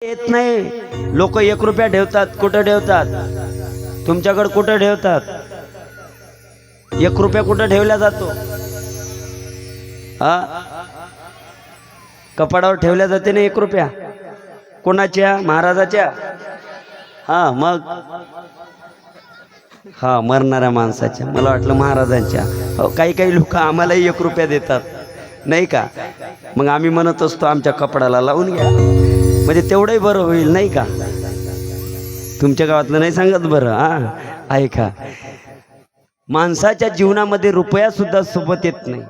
येत नाही. लोक 1 रुपया ठेवतात, कुठं ठेवतात? तुमच्याकडे कुठं ठेवतात? 1 रुपया कुठं ठेवला जातो? हा, कपाडावर ठेवल्या जाते ना 1 रुपया. कोणाच्या? महाराजाच्या. हा मग हा मरणाऱ्या माणसाच्या. मला वाटलं महाराजांच्या. हो, काही काही लोक आम्हालाही 1 रुपया देतात नाही का. मग आम्ही म्हणत असतो आमच्या कपडाला लावून घ्या, म्हणजे तेवढंही बरं होईल नाही का. तुमच्या गावातलं नाही सांगत बरं. हा ऐका, माणसाच्या जीवनामध्ये रुपया सुद्धा सोबत येत नाही.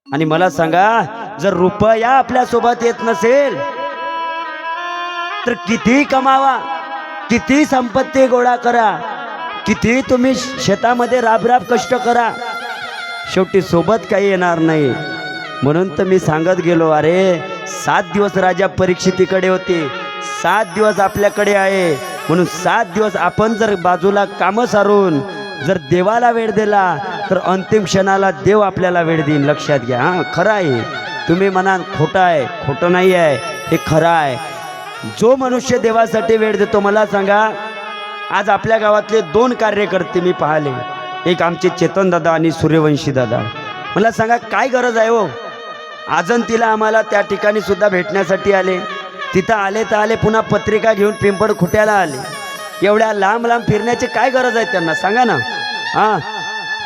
आणि मला सांगा, जर रुपया आपल्या सोबत येत नसेल तर किती कमावा, किती संपत्ती गोळा करा, किती तुम्ही शेतामध्ये राबराब कष्ट करा, शेवटी सोबत काही येणार नाही. म्हणून तर मी सांगत गेलो, अरे 7 दिवस राजा परीक्षितीकडे होते, 7 दिवस आपल्याकडे आहे. म्हणून 7 दिवस आपण जर बाजूला कामं सारून जर देवाला वेळ दिला तर अंतिम क्षणाला देव आपल्याला वेळ देईन. लक्षात घ्या. हां, खरं आहे. तुम्ही म्हणाल खोटं आहे, खोटं नाही आहे, हे खरं आहे. जो मनुष्य देवासाठी वेळ देतो, मला सांगा, आज आपल्या गावातले 2 कार्यकर्ते मी पाहिले, एक आमचे चेतन दादा आणि सूर्यवंशी दादा. मला सांगा काय गरज आहे हो? आजंतीला आम्हाला त्या ठिकाणी सुद्धा भेटण्यासाठी आले. तिथं आले तर आले, पुन्हा पत्रिका घेऊन पिंपळ खुट्याला आले. एवढ्या लांब लांब फिरण्याची काय गरज आहे त्यांना? सांगा ना. हां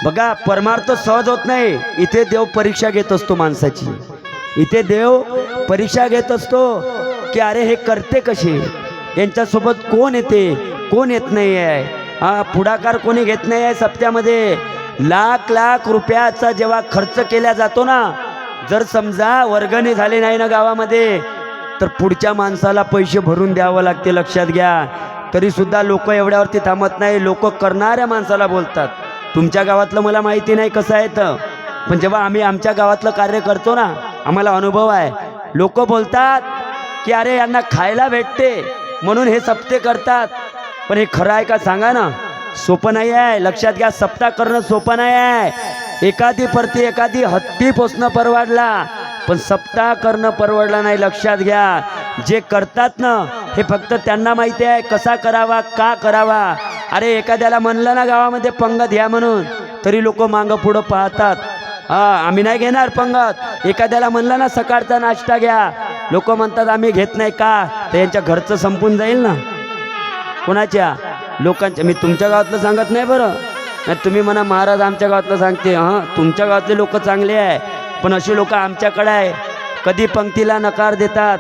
बघा, परमार्थ सहज होत नाही. इथे देव परीक्षा घेत असतो माणसाची. इथे देव परीक्षा घेत असतो की अरे हे करते कसे, यांच्यासोबत कोण येते, कोण येत नाही आहे. हा, पुढाकार कोणी घेत नाही आहे. सप्त्यामध्ये लाख रुपयाचा जेव्हा खर्च केला जातो ना, जर समजा वर्गणी झाली नाही ना गावामध्ये, तर पुढच्या माणसाला पैसे भरून द्यावं लागते. लक्षात घ्या. तरी सुद्धा लोक एवढ्यावरती थांबत नाही. लोक करणाऱ्या माणसाला बोलतात. तुमच्या गावातलं मला माहिती नाही कसं आहे तर, पण जेव्हा आम्ही आमच्या गावातलं कार्य करतो ना, आम्हाला अनुभव आहे. लोक बोलतात की अरे यांना खायला भेटते म्हणून हे सप्ते करतात. पण हे खरं आहे का सांगा ना? सोपं नाही आहे. लक्षात घ्या, सप्ताह करणं सोपं नाही आहे. एखादी हत्ती पोसणं परवडला, पण सप्ताह करणं परवडला नाही. लक्षात घ्या. जे करतात ना, हे फक्त त्यांना माहिती आहे कसा करावा, का करावा. अरे एखाद्याला म्हणलं ना गावामध्ये पंगत घ्या म्हणून, तरी लोक मागं पुढं पाहतात. आम्ही नाही घेणार पंगत. एखाद्याला म्हणलं ना सकाळचा नाश्ता घ्या, लोक म्हणतात आम्ही घेत नाही. का? तर यांच्या घरचं संपून जाईल ना. कोणाच्या? लोकांच्या. मी तुमच्या गावातलं सांगत नाही बरं. नाही तुम्ही म्हणा महाराज आमच्या गावातलं सांगते. हां, तुमच्या गावातले लोक चांगले आहे, पण असे लोक आमच्याकडे आहे. कधी पंक्तीला नकार देतात,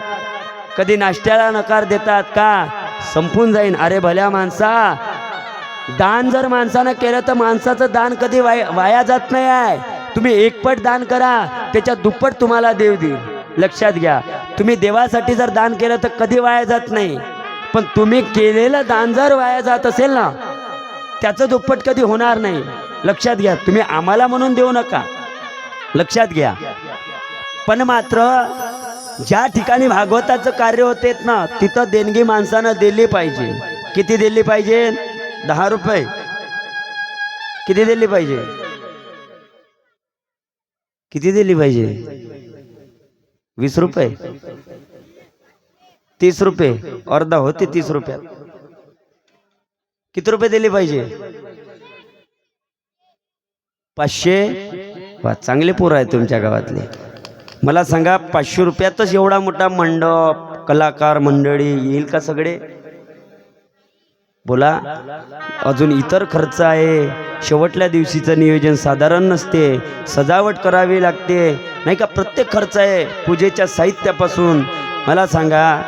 कधी नाश्त्याला नकार देतात. का? संपून जाईन. अरे भल्या माणसा, दान जर माणसानं केलं तर माणसाचं दान कधी वाया जात नाही आहे. तुम्ही 1 पट दान करा, त्याच्या दुप्पट तुम्हाला देव देईल. लक्षात घ्या. तुम्ही देवासाठी जर दान केलं तर कधी वाया जात नाही. पण तुम्ही केलेलं दान जर वाया जात असेल ना, त्याचं दुप्पट कधी होणार नाही. लक्षात घ्या. तुम्ही आम्हाला म्हणून देऊ नका. लक्षात घ्या. पण मात्र ज्या ठिकाणी भागवताचं कार्य होते ना, तिथं देणगी माणसानं दिली पाहिजे. किती दिली पाहिजे? 10 रुपये. किती दिली पाहिजे? किती दिली पाहिजे? 20 रुपये, 30 रुपये. अर्धा होते 30 रुपयात. किती रुपये दिले पाहिजे? 500. वा, चांगले पोरं आहे तुमच्या गावातले. मला सांगा, 500 रुपयातच एवढा मोठा मंडप, कलाकार मंडळी येईल का सगळे? बोला. अजून इतर खर्च आहे. शेवटल्या दिवशीचं नियोजन साधारण नसते. सजावट करावी लागते नाही का. प्रत्येक खर्च आहे, पूजेच्या साहित्यापासून. मला सांगा,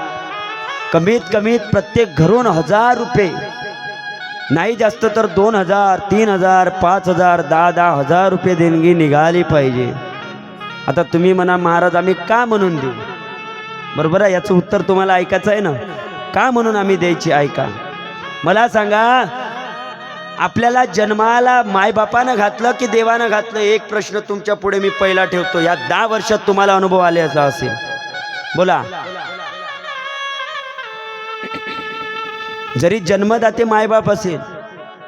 कमीत कमीत प्रत्येक घरून 1000 रुपये, नाही जास्त तर 2000, 3000, 5000, 10,000 रुपये देणगी निघाली पाहिजे. आता तुम्ही म्हणा महाराज आम्ही का म्हणून देऊ? बरोबर आहे. याचं उत्तर तुम्हाला ऐकायचं आहे ना. का म्हणून आम्ही द्यायची? ऐका. मला सांगा, आपल्याला जन्माला मायबापानं घातलं की देवानं घातलं? एक प्रश्न तुमच्या पुढे मी पहिला ठेवतो. या 10 वर्षात तुम्हाला अनुभव आले असा असेल. बोला. जरी जन्मदाते मायबाप असेल,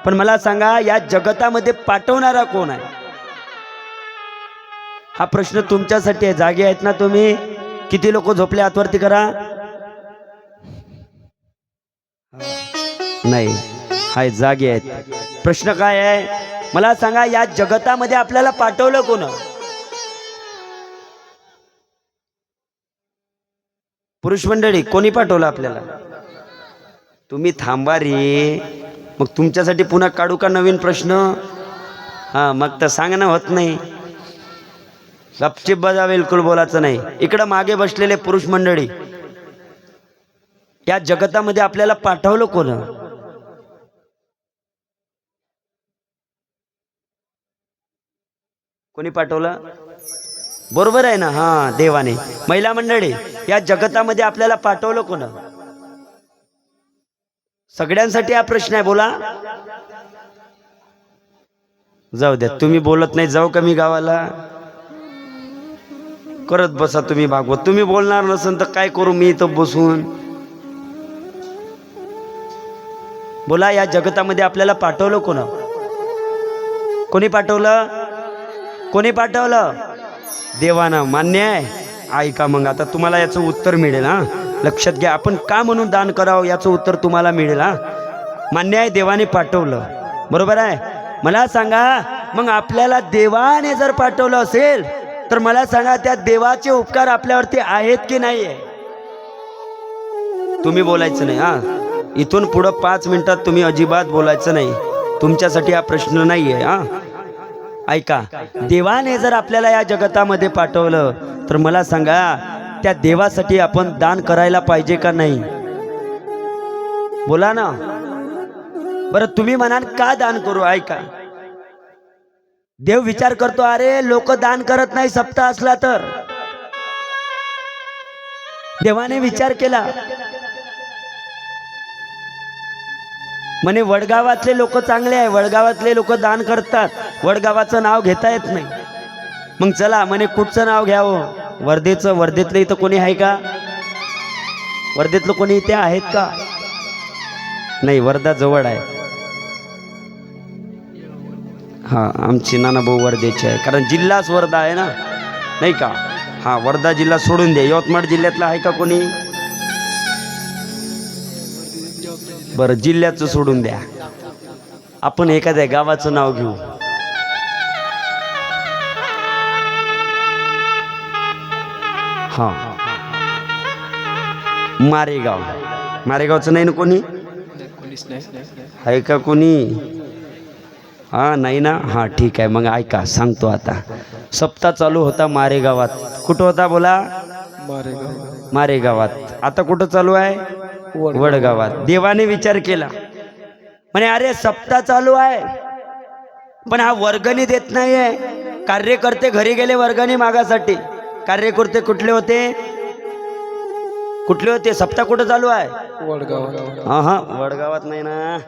पण मला सांगा, या जगतामध्ये पाठवणारा कोण आहे? हा प्रश्न तुमच्यासाठी आहे. जागे आहेत ना तुम्ही? किती लोक झोपले? हातवरती करा. नाही, हाय जागे आहेत. प्रश्न काय आहे मला सांगा, या जगतामध्ये आपल्याला पाठवलं कोण? पुरुष मंडळी, कोणी पाठवलं आपल्याला? तुम्ही थांबा रे, मग तुमच्यासाठी पुन्हा काढू का नवीन प्रश्न? हा, मग तर सांगणं होत नाही. गपचिप बजा, बिलकुल बोलायचं नाही. इकडं मागे बसलेले पुरुष मंडळी, या जगतामध्ये आपल्याला पाठवलं कोण? कोणी पाठवलं? बरोबर आहे ना? हा, देवाने. महिला मंडळी, या जगतामध्ये आपल्याला पाठवलं कोण? सगळ्यांसाठी हा प्रश्न आहे, बोला. जाऊ द्या, तुम्ही बोलत नाही, जाऊ का मी गावाला? करत बसा तुम्ही भागवत. तुम्ही बोलणार नसेल तर काय करू मी इथं बसून? बोला, या जगतामध्ये आपल्याला पाठवलं कोण? कोणी पाठवलं? कोणी पाठवलं? देवानं. मान्य आहे? ऐका मग, आता तुम्हाला याचं उत्तर मिळेल. हा, लक्षात घ्या. आपण का म्हणून दान करावं याचं उत्तर तुम्हाला मिळेल. हा, मान्य आहे, देवाने पाठवलं. बरोबर आहे. मला सांगा, मग आपल्याला देवाने जर पाठवलं असेल तर मला सांगा, त्या देवाचे उपकार आपल्यावरती आहेत की नाही आहे? तुम्ही बोलायचं नाही. हा, इथून पुढं 5 मिनिटात तुम्ही अजिबात बोलायचं नाही. तुमच्यासाठी हा प्रश्न नाही आहे. हा, ऐका. देवाने जर आपल्याला या जगतामध्ये पाठवलं तर मला सांगा, त्या देवासाठी आपण दान करायला पाहिजे का नाही? बोला ना. बरं, तुम्ही म्हणाल का दान करू? ऐका, देव विचार करतो, अरे लोक दान करत नाही सप्ताह असला तर. देवाने विचार केला, म्हणे वडगावातले लोक चांगले आहे, वडगावातले लोक दान करतात, वडगावाचं नाव घेता येत नाही. मग चला म्हणे कुठचं नाव घ्यावं? वर्धेचं. वर्धेतलं इथं कोणी आहे का? वर्धेतलं कोणी इथे आहेत का? नाही, वर्धा जवळ आहे. हा, आमची नानाभाऊ वर्धेचे आहे, कारण जिल्हाच वर्धा आहे ना, नाही का? हा, वर्धा जिल्हा सोडून द्या. यवतमाळ जिल्ह्यातला आहे का कोणी? बरं, जिल्ह्याचं सोडून द्या. आपण एखाद्या गावाचं नाव घेऊ. हा, मारेगाव. मारेगावचं नाही ना कोणी? आहे का कोणी? हा, नाही ना? हा, ठीक आहे. मग ऐका, सांगतो आता. सप्ताह चालू होता मारेगावात. कुठं होता बोला? मारेगावात. आता कुठं चालू आहे? वडगावात. देवाने विचार केला, म्हणे अरे सप्ताह चालू आहे पण हा वर्गणी देत नाहीये. कार्यकर्ते घरी गेले वर्गणी मागासाठी. कार्यकर्ते कुठले होते? कुठले होते? सप्ताह कुठं चालू आहे? वडगाव. हा, वडगावात नाही ना,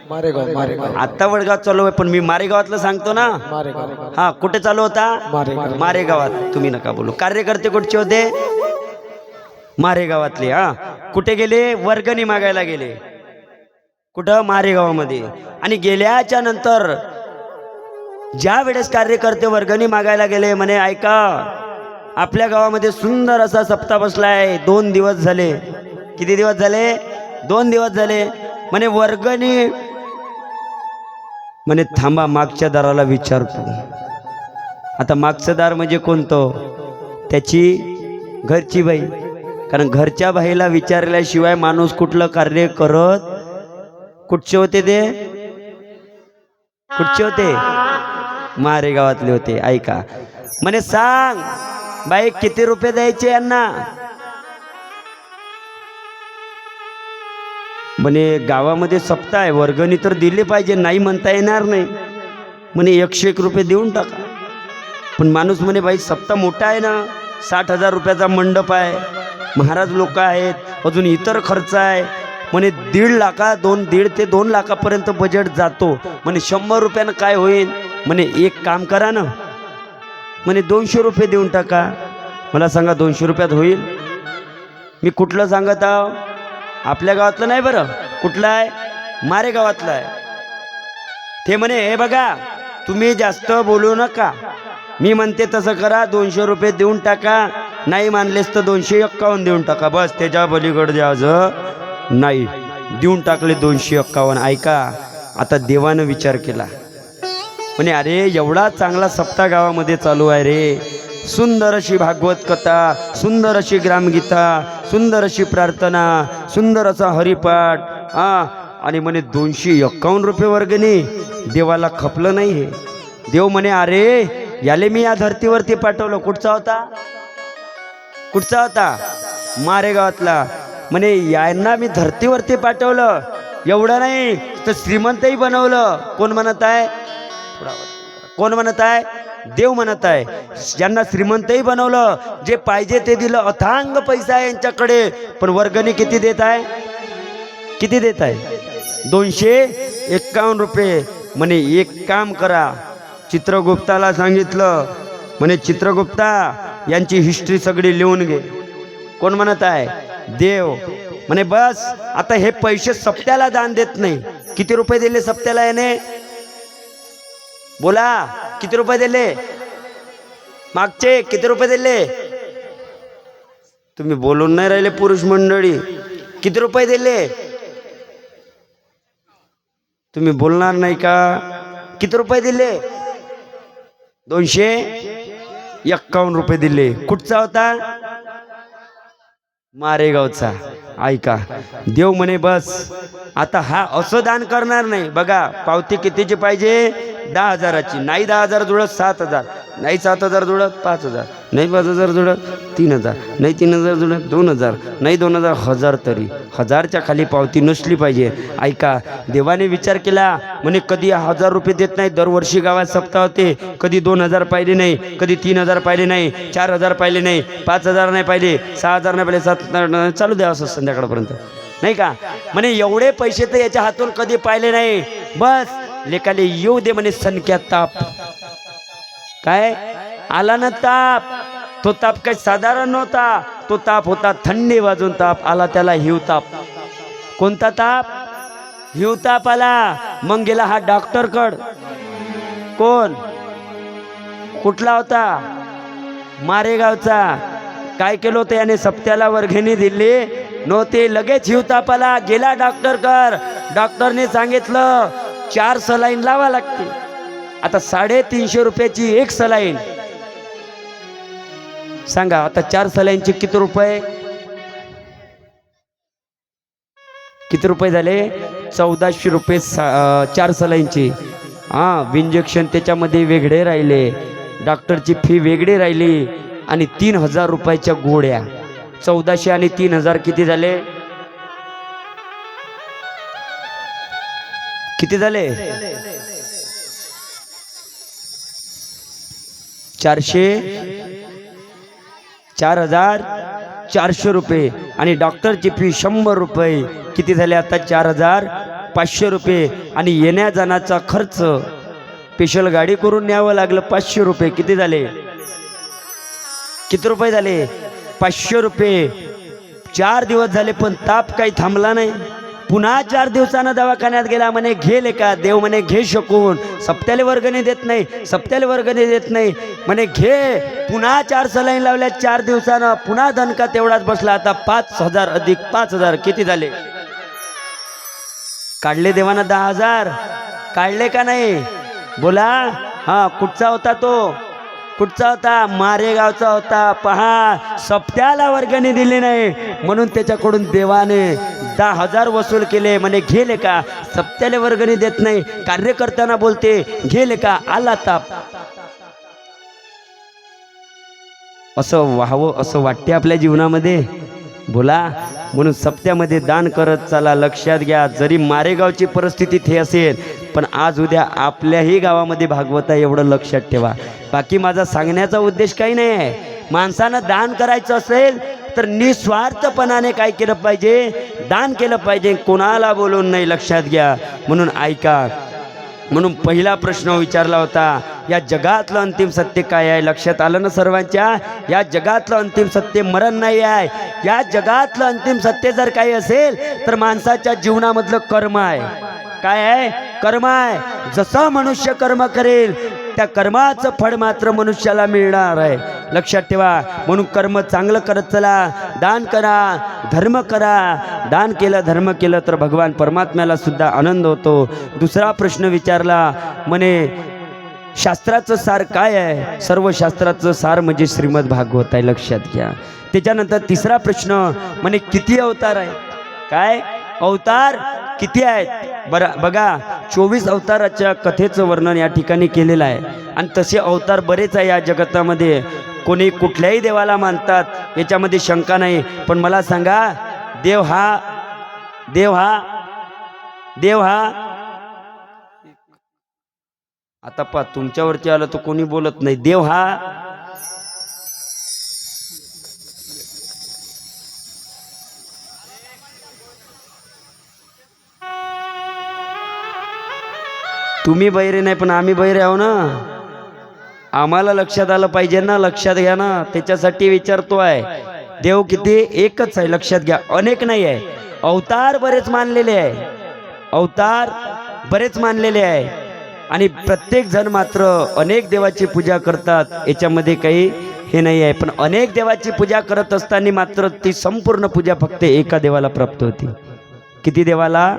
मारेगाव. आता वडगावात चालू आहे, पण मी मारेगावातलं सांगतो ना. हा, कुठे चालू होता? मारेगावात. तुम्ही नका बोलू. कार्यकर्ते कुठचे होते? मारेगावातले. हा, कुठे गेले? वर्गणी मागायला गेले. कुठं? मारेगावामध्ये. आणि गेल्याच्या नंतर ज्या वेळेस कार्यकर्ते वर्गणी मागायला गेले, म्हणे ऐका, आपल्या गावामध्ये सुंदर असा सप्ताह बसलाय, 2 दिवस झाले. किती दिवस झाले? 2 दिवस झाले. म्हणे वर्गणी. म्हणे थांबा, मागच्या दाराला विचारतो. आता मागचं दार म्हणजे कोणतं? त्याची घरची बाई. कारण घरच्या बाईला विचारल्याशिवाय माणूस कुठलं कार्य करत. कुठचे होते ते? कुठचे होते? मारेगावातले होते. ऐका, म्हणे सांग बाई किती रुपये द्यायचे यांना? म्हणे गावामध्ये सप्ताह आहे, वर्गणी तर दिली पाहिजे, नाही म्हणता येणार नाही. म्हणे 101 रुपये देऊन टाका. पण माणूस म्हणे बाई सप्ताह मोठा आहे ना, 60,000 रुपयाचा मंडप आहे, महाराज लोक आहेत, अजून इतर खर्च आहे. म्हणे 1.5 ते 2 लाखापर्यंत बजेट जातो. म्हणे 100 रुपयानं काय होईल? म्हणे एक काम करा ना, म्हणे 200 रुपये देऊन टाका. मला सांगा 200 रुपयात होईल? मी कुठलं सांगत आहो? आपल्या गावातलं नाही बरं. कुठलं आहे? मारेगावातलं आहे. ते म्हणे हे बघा, तुम्ही जास्त बोलू नका, मी म्हणते तसं करा, 200 रुपये देऊन टाका, नाही मानलेस तर 251 देऊन टाका, बस, त्याच्या पलीकडे द्यायचं नाही. देऊन टाकले 251. ऐका, आता देवानं विचार केला, म्हणे अरे एवढा चांगला सप्ताह गावामध्ये चालू आहे रे, सुंदर अशी भागवत कथा, सुंदर अशी ग्रामगीता, सुंदर अशी प्रार्थना, सुंदर असा हरिपाठ, आणि म्हणे 251 रुपये वर्गणी. देवाला खपलं नाही हे. देव म्हणे अरे याले मी या धर्तीवरती पाठवलं. कुठचा होता? कुठचा होता? मारेगावातला. म्हणे यांना मी धर्तीवरती पाठवलं, एवढं नाही तर श्रीमंतही बनवलं. कोण म्हणत आहे? कोण म्हणत आहे? देव म्हणत आहे. ज्यांना श्रीमंतही बनवलं, जे पाहिजे ते दिलं, अथांग पैसा आहे यांच्याकडे, पण वर्गणी किती देत आहे? किती देत आहे? 251 रुपये. म्हणे एक काम करा, चित्रगुप्ताला सांगितलं, म्हणे चित्रगुप्ता यांची हिस्ट्री सगळी लिहून घे. कोण म्हणत आहे? देव. म्हणे बस आता हे पैसे सप्त्याला दान देत नाही. किती रुपये दिले सप्त्याला याने? बोला, किती रुपये दिले? मागचे किती रुपये दिले? तुम्ही बोलून नाही राहिले पुरुष मंडळी. किती रुपये दिले? तुम्ही बोलणार नाही का? किती रुपये दिले? 251 रुपये दिले. कुठचा होता? मारेगावचा. ऐका, देव म्हणे बस आता हा असं दान करणार नाही. बघा पावती कितीची पाहिजे? 10,000ची. नाही 10,000 जुळत 7,000, नाही 7,000 जुळत 5,000, नाही 5,000 जुळत 3,000, नाही 3,000 जुळत 2,000, नाही 2,000, 1,000. तरी 1,000च्या खाली पावती नसली पाहिजे. ऐका, देवाने विचार केला, म्हणे कधी 1,000 रुपये देत नाही. दरवर्षी गावात सप्ताह होते, कधी 2,000 पाहिले नाही, कधी 3,000 पाहिले नाही, 4,000 पाहिले नाही, 5,000 नाही पाहिले, 6,000 नाही पाहिले, 7,000 चालू द्या असं संध्याकाळपर्यंत, नाही का? म्हणे एवढे पैसे तर याच्या हातून कधी पाहिले नाही. बस लेकाले येऊ दे म्हणे सनक्या ताप. काय आला ना ताप? तो ताप काही साधारण नव्हता. तो ताप होता थंडी वाजून ताप आला, त्याला हिवताप. कोणता ताप? हिवताप आला. मग गेला हा डॉक्टरकड. कोण? कुठला होता? मारेगावचा. काय केलं होतं याने? सप्त्याला वर्गणी दिली नव्हती. लगेच हिवतापाला गेला डॉक्टरकड. डॉक्टरने सांगितलं 4 सलाईन लावा लागते. आता 350 रुपयाची एक सलाईन. सांगा आता 4 सलाईनचे किती रुपये? किती रुपये झाले? 1400 रुपये 4 सलाईनचे. इंजेक्शन त्याच्यामध्ये वेगळे राहिले, डॉक्टरची फी वेगळी राहिली, आणि 3,000 रुपयाच्या गोळ्या. 1400 आणि 3,000 किती झाले? किती झाले? 4,400 रुपये. आणि डॉक्टरची फी 100 रुपये. किती झाले आता? 4,500 रुपये. आणि येण्या जाण्याचा खर्च स्पेशल गाडी करून न्यावं लागलं 500 रुपये. किती झाले? किती रुपये झाले? 500 रुपये. 4 दिवस झाले पण ताप काही थांबला नाही. पुन्हा 4 दिवसानं दवाखान्यात गेला. म्हणे घे का? देव म्हणे घे शकून. सप्त्याला वर्गणी देत नाही, सप्त्याला वर्गणी देत नाही. म्हणे घे. पुन्हा 4 सलाईन लावल्या 4 दिवसानं. पुन्हा दणका तेवढाच बसला. आता 5,000 अधिक 5,000 किती झाले? काढले देवानं 10,000. काढले का नाही? बोला. कुठचा होता तो? कुठचा होता? मारेगावचा होता. पहा, सप्त्याला वर्गणी दिली नाही म्हणून त्याच्याकडून देवाने 10,000 वसूल केले. म्हणे घेले का? सप्त्याला वर्गणी देत नाही. कार्यकर्त्यांना बोलते घेले का? आला ताप. असं व्हावं असं वाटते आपल्या जीवनामध्ये. बोला. म्हणून सप्त्यामध्ये दान करत चला. लक्षात घ्या, जरी मारेगावची परिस्थिती थे असेल, पण आज उद्या आपल्याही गावामध्ये भागवत आहे एवढं लक्षात ठेवा. बाकी माझा सांगण्याचा उद्देश काही नाही आहे. माणसानं दान करायचं असेल तर निस्वार्थपणाने काय केलं पाहिजे? दान केलं पाहिजे, कोणाला बोलून नाही. लक्षात घ्या. म्हणून ऐका, म्हणून पहिला प्रश्न विचारला होता, या जगातलं अंतिम सत्य काय आहे? लक्षात आलं ना सर्वांच्या? या जगातलं अंतिम सत्य मरण नाही आहे. या जगातलं अंतिम सत्य जर काही असेल तर माणसाच्या जीवनामधलं कर्म आहे. काय आहे? कर्म आहे. जसं मनुष्य कर्म करेल त्या कर्माचं फळ मात्र मनुष्याला मिळणार आहे, लक्षात ठेवा. म्हणून कर्म चांगलं करत चला, दान करा, धर्म करा. दान केलं, धर्म केलं तर भगवान परमात्म्याला सुद्धा आनंद होतो. दुसरा प्रश्न विचारला म्हणे शास्त्राचं सार काय आहे? सर्व शास्त्राचं सार म्हणजे श्रीमद भागवत आहे, लक्षात घ्या. त्याच्यानंतर तिसरा प्रश्न म्हणे किती अवतार आहे? काय अवतार किती आहेत? बघा 24 अवताराच्या कथेचं वर्णन या ठिकाणी केलेलं आहे. आणि तसे अवतार बरेच आहे या जगतामध्ये. कोणी कुठल्याही देवाला मानतात, याच्यामध्ये शंका नाही. पण मला सांगा, देव हा आता पा तुमच्यावरती आलं तर कोणी बोलत नाही. देव हा तुम्ही बैरे नाही पण आम्ही बैरे आहो ना. आम्हाला लक्षात आलं पाहिजे ना, लक्षात घ्या ना, त्याच्यासाठी विचारतो आहे. देव किती? एकच आहे, लक्षात घ्या, अनेक नाही आहे. अवतार बरेच मानलेले आहे, अवतार बरेच मानलेले आहे. आणि प्रत्येक जण मात्र अनेक देवाची पूजा करतात, याच्यामध्ये काही हे नाही आहे. पण अनेक देवाची पूजा करत असताना मात्र ती संपूर्ण पूजा फक्त एका देवाला प्राप्त होती. किती देवाला?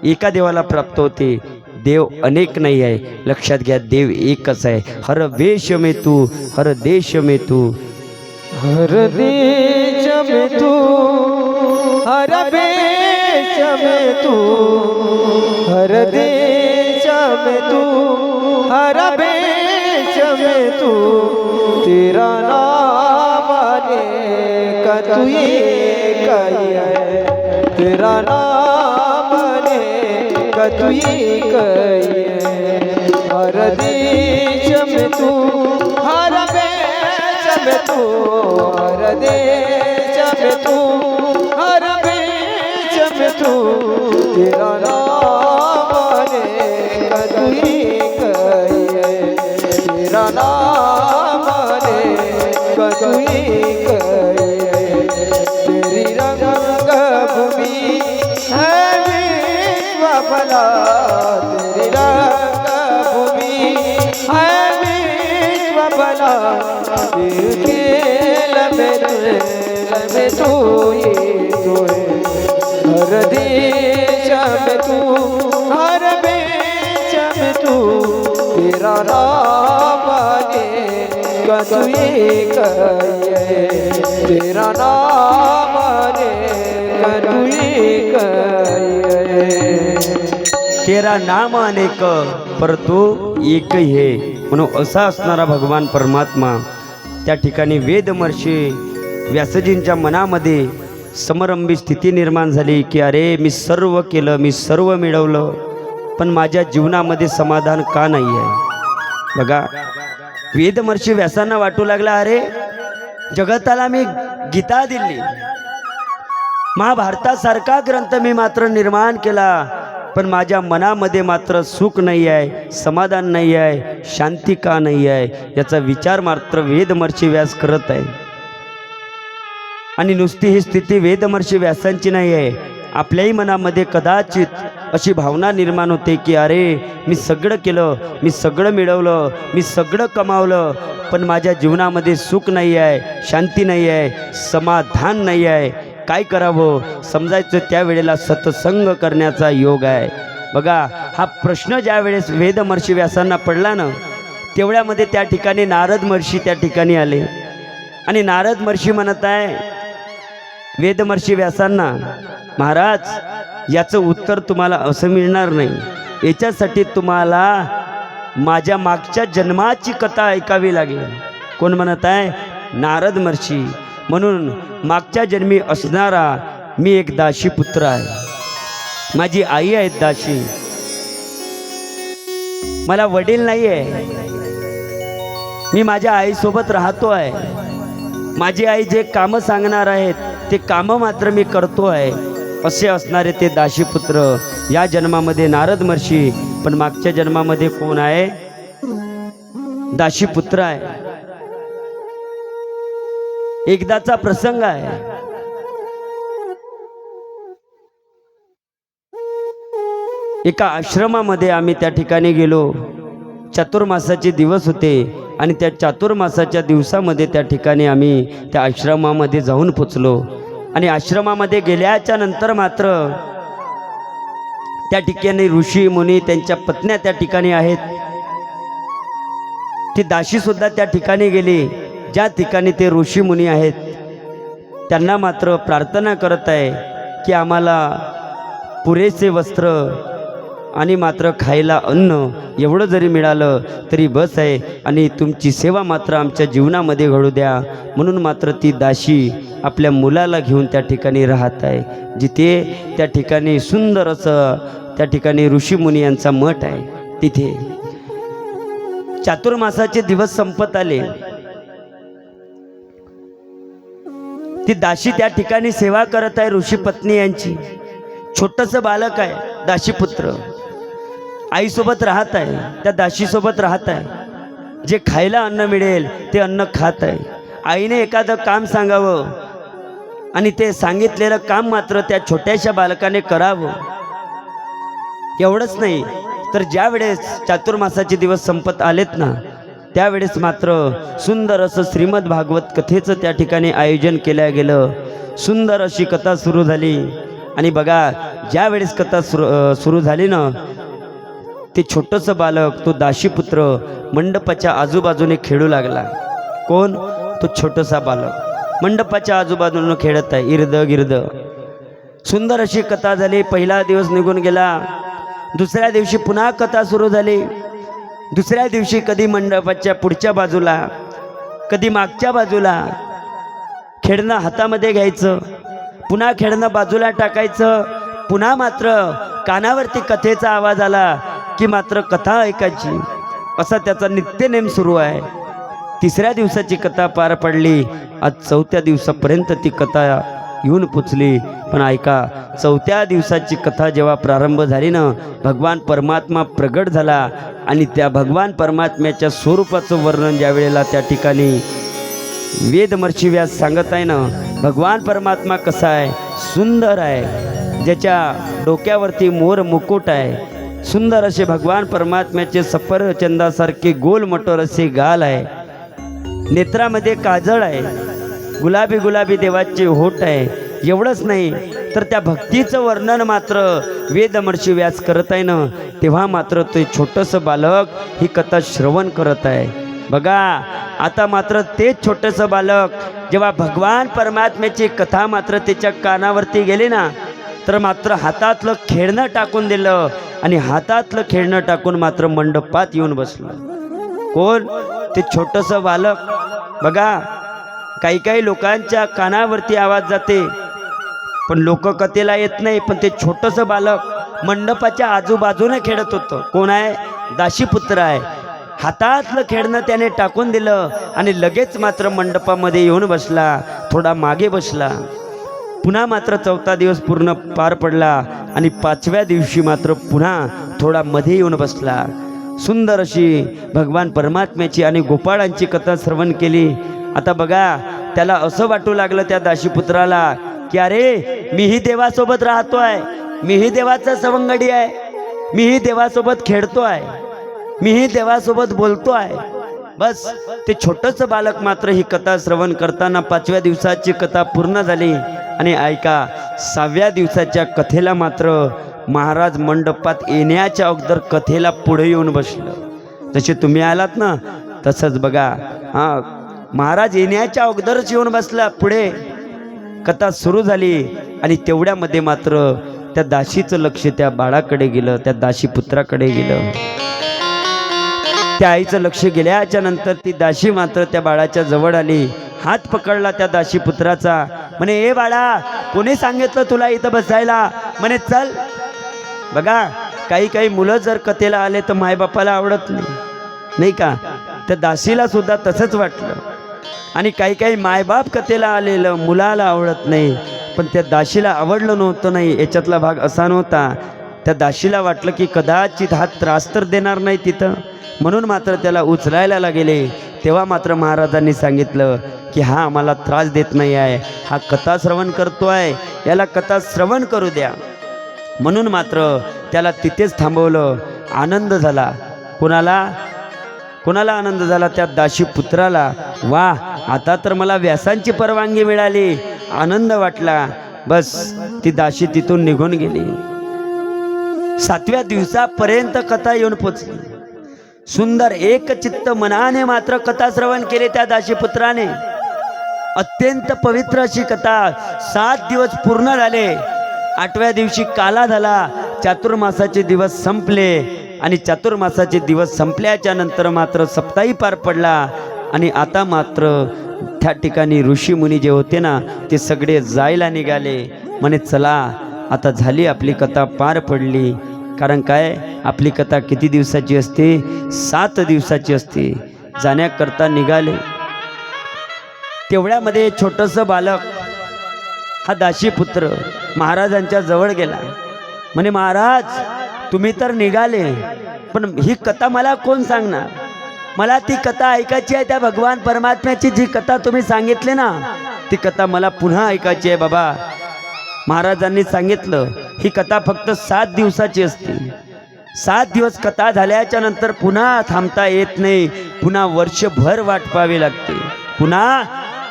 एका देवाला प्राप्त होते. देव अनेक नाही आहे, लक्षात घ्या, देव एकच आहे. हर वेश में तू, हर देश में तू, हर देश में तू, हर वेश में तू, हर देश में तू, हर वेश में तू, तेरा नाम अनेक तू एक है, तेरा नाम अनेक तू एक है. हर देश में तू, हर वेश में तू, हर देश में तू, हर वेश में तू, तेरा नाम अनेक तू एक है, तेरा नाम अनेक तू एक है. तेरी रंग भूमि है विश्व भला, तेरी रंग भूमि है विश्व भला, खेल में तू ही तो है. हर देश में तू, हर वेश में तू, तेरा नाम अनेक तू एक है, तेरा नाम अनेक तू एक है. तेरा नाम अनेक पर तू एक है. म्हणून असा असणारा भगवान परमात्मा त्या ठिकाणी वेदमर्षी व्यासजींच्या मनामध्ये समरंभी स्थिती निर्माण झाली की अरे मी सर्व केलं, मी सर्व मिळवलं, पण माझ्या जीवनामध्ये समाधान का नाही आहे? बघा वेदमर्षी व्यासांना वाटू लागला अरे जगताला मी गीता दिली, महाभारतासारखा ग्रंथ मी मात्र निर्माण केला, पण माझ्या मनामध्ये मात्र सुख नाही आहे, समाधान नाही आहे, शांती का नाही आहे, याचा विचार मात्र वेदमर्षी व्यास करत आहे. आणि नुसती ही स्थिती वेदमर्षी व्यासांची नाही आहे, आपल्याही मनामध्ये कदाचित अशी भावना निर्माण होते की अरे मी सगळं केलं, मी सगळं मिळवलं, मी सगळं कमावलं, पण माझ्या जीवनामध्ये सुख नाही आहे, शांती नाही आहे, समाधान नाही आहे, काय करावं समजायचं. त्यावेळेला सत्संग करण्याचा योग आहे. बघा हा प्रश्न ज्या वेळेस वेदमर्षी व्यासांना पडला ना, तेवढ्यामध्ये त्या ठिकाणी नारद महर्षी त्या ठिकाणी आले. आणि नारद महर्षी म्हणत आहे वेदमर्षी व्यासांना, महाराज याचं उत्तर तुम्हाला असं मिळणार नाही, याच्यासाठी तुम्हाला माझ्या मागच्या जन्माची कथा ऐकावी लागेल. कोण म्हणत आहे? नारद महर्षी. म्हणून मागच्या जन्मी असणारा मी एक दासी पुत्र आहे, माझी आई आहे दासी, मला वडील नाही आहे, मी माझ्या आईसोबत राहतो आहे, माझी आई जे कामं सांगणार आहेत ते कामं मात्र मी करतो आहे, असे असणारे ते दासीपुत्र या जन्मामध्ये नारद महर्षी, पण मागच्या जन्मामध्ये कोण आहे? दासीपुत्र आहे. एकदाचा प्रसंग आहे. एका आश्रमामध्ये आम्ही त्या ठिकाणी गेलो. चातुर्मासाचे दिवस होते आणि त्या चातुर्मासाच्या दिवसामध्ये त्या ठिकाणी आम्ही त्या आश्रमामध्ये जाऊन पोचलो आणि आश्रमामध्ये गेल्याच्या नंतर मात्र त्या ठिकाणी ऋषी मुनी त्यांच्या पत्न्या त्या ठिकाणी आहेत. ती दाशी सुद्धा त्या ठिकाणी गेली ज्या ठिकाणी ते ऋषी मुनी आहेत. त्यांना मात्र प्रार्थना करत आहे की आम्हाला पुरेसे वस्त्र आणि मात्र खायला अन्न एवढं जरी मिळालं तरी बस आहे आणि तुमची सेवा मात्र आमच्या जीवनामध्ये घडू द्या. म्हणून मात्र ती दाशी आपल्या मुलाला घेऊन त्या ठिकाणी राहत आहे, जिथे त्या ठिकाणी सुंदर असं त्या ठिकाणी ऋषीमुनी यांचा मठ आहे. तिथे चातुर्मासाचे दिवस संपत आले. ती दाशी त्या ठिकाणी सेवा करत आहे ऋषी पत्नी यांची. छोटंसं बालक आहे, दाशीपुत्र आईसोबत राहत आहे, त्या दाशीसोबत राहत आहे. जे खायला अन्न मिळेल ते अन्न खात आहे. आईने एखादं काम सांगावं आणि ते सांगितलेलं काम मात्र त्या छोट्याशा बालकाने करावं. एवढंच नाही तर ज्या वेळेस चातुर्मासाचे दिवस संपत आलेत ना, त्यावेळेस मात्र सुंदर असं श्रीमद भागवत कथेचं त्या ठिकाणी आयोजन केलं गेलं. सुंदर अशी कथा सुरू झाली आणि बघा ज्या वेळेस कथा सुरू झाली ना, ते छोटंसं बालक तो दाशीपुत्र मंडपाच्या आजूबाजूने खेळू लागला. कोण? तो छोटंसा बालक मंडपाच्या आजूबाजूने खेळत आहे, इर्द गिर्द. सुंदर अशी कथा झाली. पहिला दिवस निघून गेला. दुसऱ्या दिवशी पुन्हा कथा सुरू झाली. दुसऱ्या दिवशी कधी मंडपाच्या पुढच्या बाजूला, कधी मागच्या बाजूला खेळणं हातामध्ये घ्यायचं, पुन्हा खेळणं बाजूला टाकायचं. पुन्हा मात्र कानावरती कथेचा आवाज आला की मात्र कथा ऐकायची. असा त्याचा नित्यनेम सुरू आहे. तिसऱ्या दिवसाची कथा पार पडली. आज चौथ्या दिवसापर्यंत ती कथा येऊन पोचली. पण ऐका, चौथ्या दिवसाची कथा जेव्हा प्रारंभ झाली ना, भगवान परमात्मा प्रगट झाला आणि त्या भगवान परमात्म्याच्या स्वरूपाचं वर्णन ज्या वेळेला त्या ठिकाणी वेदमर्षी व्यास सांगत आहे ना, भगवान परमात्मा कसा आहे, सुंदर आहे, ज्याच्या डोक्यावरती मोर मुकुट आहे. सुंदर असे भगवान परमात्म्याचे सफरचंदासारखे गोल मटोर असे गाल आहे, नेत्रामध्ये काजळ आहे, गुलाबी गुलाबी देवाचे होठ आहे. एवढंच नाही तर त्या भक्तीचं वर्णन मात्र वेदमर्षी व्यास करत आहे ना, तेव्हा मात्र ते छोटंसं बालक ही कथा श्रवण करत आहे. बघा आता मात्र तेच छोटंसं बालक जेव्हा भगवान परमात्म्याची कथा मात्र त्याच्या कानावरती गेली ना, तर मात्र हातातलं खेळणं टाकून दिलं आणि हातातलं खेळणं टाकून मात्र मंडपात येऊन बसलं. कोण? ते छोटंसं बालक. बघा काही काही लोकांच्या कानावरती आवाज जाते पण लोक कथेला येत नाही, पण ते छोटंसं बालक मंडपाच्या आजूबाजूने खेळत होतं. कोण आहे? दाशीपुत्र आहे. हातातलं खेळणं त्याने टाकून दिलं आणि लगेच मात्र मंडपामध्ये येऊन बसला, थोडा मागे बसला. पुन्हा मात्र चौथा दिवस पूर्ण पार पडला आणि पाचव्या दिवशी मात्र पुन्हा थोडा मध्ये येऊन बसला. सुंदर अशी भगवान परमात्म्याची आणि गोपाळांची कथा श्रवण केली. आता बघा त्याला असं वाटू लागलं त्या दाशीपुत्राला की अरे मीही देवासोबत राहतो आहे, मीही देवाचा सवंगडी आहे, मीही देवासोबत खेळतो आहे, मीही देवासोबत बोलतो आहे. बस ते छोटंसं बालक मात्र ही कथा श्रवण करताना पाचव्या दिवसाची कथा पूर्ण झाली. आणि ऐका, सहाव्या दिवसाच्या कथेला मात्र महाराज मंडपात येण्याच्या अगोदर कथेला पुढे येऊन बसलं. जसे तुम्ही आलात ना तसंच बघा, हां महाराज येण्याच्या अगोदरच येऊन बसला पुढे. कथा सुरू झाली आणि तेवढ्यामध्ये मात्र त्या दाशीचं लक्ष त्या बाळाकडे गेलं, त्या दाशीपुत्राकडे गेलं. त्या आईचं लक्ष गेल्याच्या नंतर ती दाशी मात्र त्या बाळाच्या जवळ आली, हात पकडला त्या दाशीपुत्राचा. म्हणे ए बाळा, कोणी सांगितलं तुला इथं बसायला? म्हणे चल. बघा काही काही मुलं जर कथेला आले तर मायबापाला आवडत नाही का? त्या दाशीला सुद्धा तसंच वाटलं. आणि काही काही मायबाप कथेला आलेलं मुलाला आवडत नाही, पण त्या दाशीला आवडलं नव्हतं. नाही, याच्यातला भाग असा नव्हता. त्या दाशीला वाटलं की कदाचित हा त्रास तर देणार नाही तिथं, म्हणून मात्र त्याला उचलायला गेले. तेव्हा मात्र महाराजांनी सांगितलं की हा आम्हाला त्रास देत नाही आहे, हा कथा श्रवण करतो आहे, याला कथा श्रवण करू द्या. म्हणून मात्र त्याला तिथेच थांबवलं. आनंद झाला. कोणाला? कोणाला आनंद झाला? त्या दाशी पुत्राला. वा, आता तर मला व्यासांची परवानगी मिळाली, आनंद वाटला. बस ती दाशी तिथून निघून गेली. 7व्या दिवसापर्यंत कथा येऊन पोचली. सुंदर एकचित्त मनाने मात्र कथा श्रवण केले त्या दाशीपुत्राने. अत्यंत पवित्र अशी कथा. 7 दिवस पूर्ण झाले. 8व्या दिवशी काला झाला. चातुर्मासाचे दिवस संपले आणि चातुर्मासाचे दिवस संपल्याच्या नंतर मात्र सप्ताही पार पडला. आणि आता मात्र त्या ठिकाणी ऋषी मुनी जे होते ना, ते सगळे जायला निघाले. म्हणे चला आता झाली आपली कथा पार पडली. कारण काय, आपली कथा किती दिवसाची असते? 7 दिवसाची असते. जाण्याकरता निघाले. तेवढ्यामध्ये छोटंसं बालक, हा दाशीपुत्र महाराजांच्या जवळ गेला. म्हणे महाराज, तुम्ही तर निघाले, पण ही कथा मला कोण सांगणार? मला ती कथा ऐकायची आहे. त्या भगवान परमात्म्याची जी कथा तुम्ही सांगितली ना, ती कथा मला पुन्हा ऐकायची आहे बाबा. महाराजांनी सांगितलं, ही कथा फक्त 7 दिवसाची असते. 7 दिवस कथा झाल्याच्या नंतर पुन्हा थांबता येत नाही. पुन्हा वर्षभर वाट पाहावी लागते. पुन्हा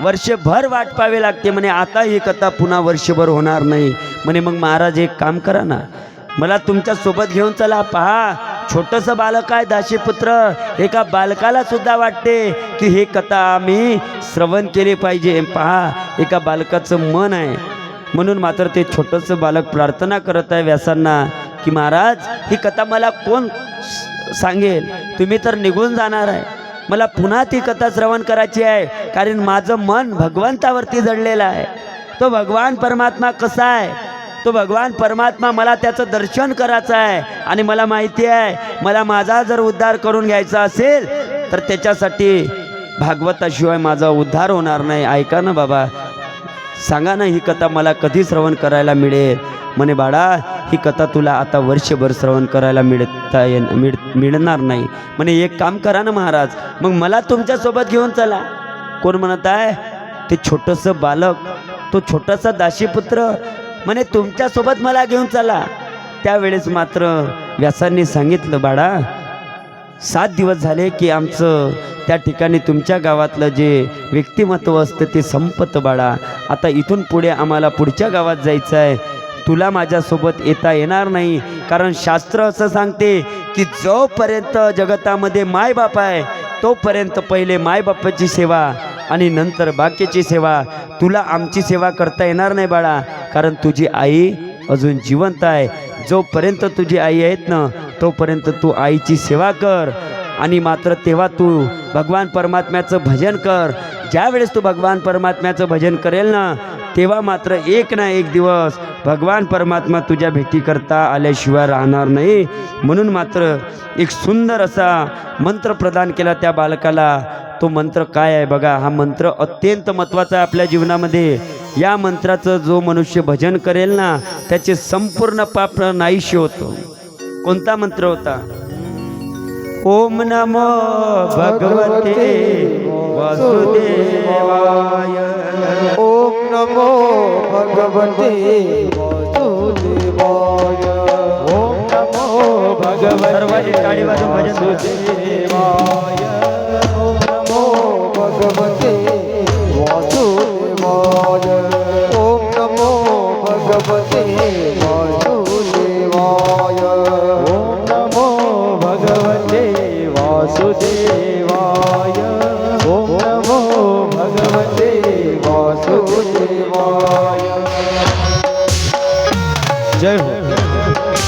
वर्षभर वाट पाहावी लागते. म्हणे आता ही कथा पुन्हा वर्षभर होणार नाही. म्हणे मग महाराज एक काम करा ना, मला तुमच्या सोबत घेऊन चला. पहा, छोटंसं बालक आहे दाशीपुत्र. एका बालकाला सुद्धा वाटते की ही कथा आम्ही श्रवण केली पाहिजे. पहा, एका बालकाचं मन आहे. म्हणून मात्र ते छोटंसं बालक प्रार्थना करत आहे व्यासांना की महाराज, ही कथा मला कोण सांगेल? तुम्ही तर निघून जाणार आहे. मला पुन्हा ती कथा श्रवण करायची आहे. कारण माझं मन भगवंतावरती जडलेलं आहे. तो भगवान परमात्मा कसा आहे? तो भगवान परमात्मा, मला त्याचं दर्शन करायचं आहे. आणि मला माहिती आहे, मला माझा जर उद्धार करून घ्यायचा असेल तर त्याच्यासाठी भागवताशिवाय माझा उद्धार होणार नाही. ऐका ना बाबा, सांगा ना, ही कथा मला कधी श्रवण करायला मिळेल? म्हणे बाळा, ही कथा तुला आता वर्षभर श्रवण करायला मिळणार नाही. म्हणे एक काम करा ना महाराज, मग मला तुमच्यासोबत घेऊन चला. कोण म्हणत आहे? ते छोटंसं बालक, तो छोटासा दाशीपुत्र. म्हणे तुमच्यासोबत मला घेऊन चला. त्यावेळेस मात्र व्यासांनी सांगितलं, बाळा 7 दिवस झाले की आमचं त्या ठिकाणी तुमच्या गावातलं जे व्यक्तिमत्व असतं ते संपतं बाळा. आता इथून पुढे आम्हाला पुढच्या गावात जायचं आहे. तुला माझ्यासोबत येता येणार नाही. कारण शास्त्र असं सांगते की जोपर्यंत जगतामध्ये मायबाप आहे तोपर्यंत पहिले मायबापाची सेवा आणि नंतर बाकीची सेवा. तुला आमची सेवा करता येणार नाही बाळा, कारण तुझी आई अजून जिवंत आहे. जोपर्यंत तुझी आई आहेत ना, तोपर्यंत तू आईची सेवा कर. आणि मात्र तेव्हा तू भगवान परमात्म्याचं भजन कर. ज्या वेळेस तू भगवान परमात्म्याचं भजन करेल ना, तेव्हा मात्र एक ना एक दिवस भगवान परमात्मा तुझ्या भेटीकरता आल्याशिवाय राहणार नाही. म्हणून मात्र एक सुंदर असा मंत्र प्रदान केला त्या बालकाला. तो मंत्र काय आहे बघा. हा मंत्र अत्यंत महत्त्वाचा आहे आपल्या जीवनामध्ये. या मंत्राचं जो मनुष्य भजन करेल ना, त्याचे संपूर्ण पाप नाहीशी होतो. कोणता मंत्र होता? ओम नमो भगवते वासुदेवाय. ओम नमो भगवते वासुदेवाय. ओम नमो भगवते सर्वांनी टाळी वाजवून भजन वासुदेवाय. ओम नमो भगवते वासुदेवाय. ओम नमो भगवते वासुदेवाय. ओम नमो भगवते वासुदेवाय. ओम नमो भगवते वासुदेवाय. जय हो.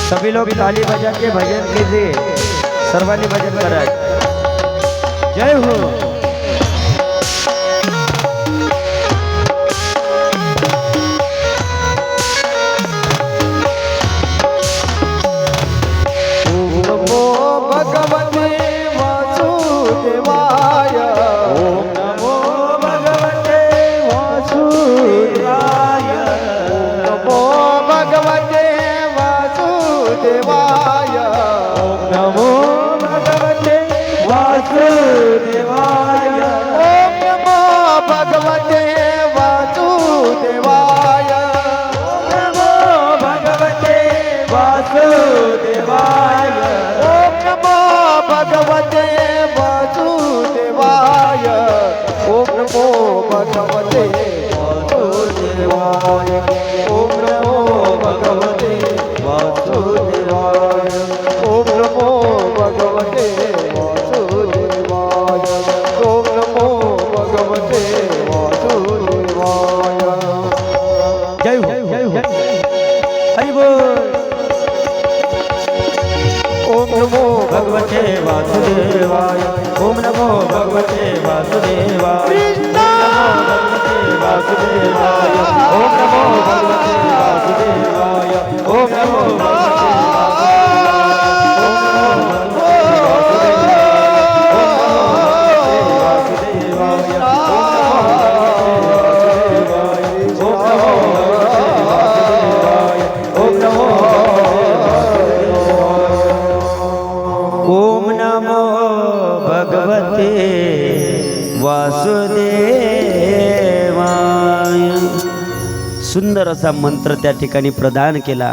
सभी लोग ताली बजा के भजन कीजिए. सर्वांनी भजन करा. जय हो. भगवते वासुदेवाय. हरी बोल. ओम नमो भगवते वासुदेवाय. ओम नमो भगवते वासुदेवाय. वासुदेवाय. ओम नमो भगवते वासुदेवाय. ओम नमो भगवते ओम नमो भगवते वासुदेवाय. सुंदर असा मंत्र त्या ठिकाणी प्रदान केला.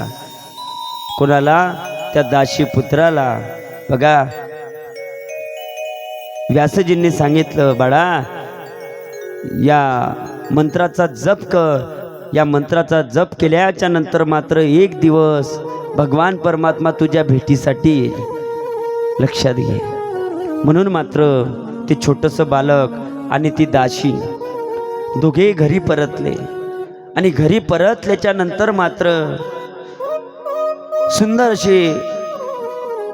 कोणाला? त्या दाशी पुत्राला. बघा, व्यासजींनी सांगितलं, बाळा या मंत्राचा जप कर. या मंत्राचा जप केल्याच्या नंतर मात्र एक दिवस भगवान परमात्मा तुझ्या भेटीसाठी येईल. लक्षात घे. म्हणून मात्र ते छोटंसं बालक आणि ती दाशी दोघे घरी परतले. आणि घरी परतल्याच्या नंतर मात्र सुंदर अशी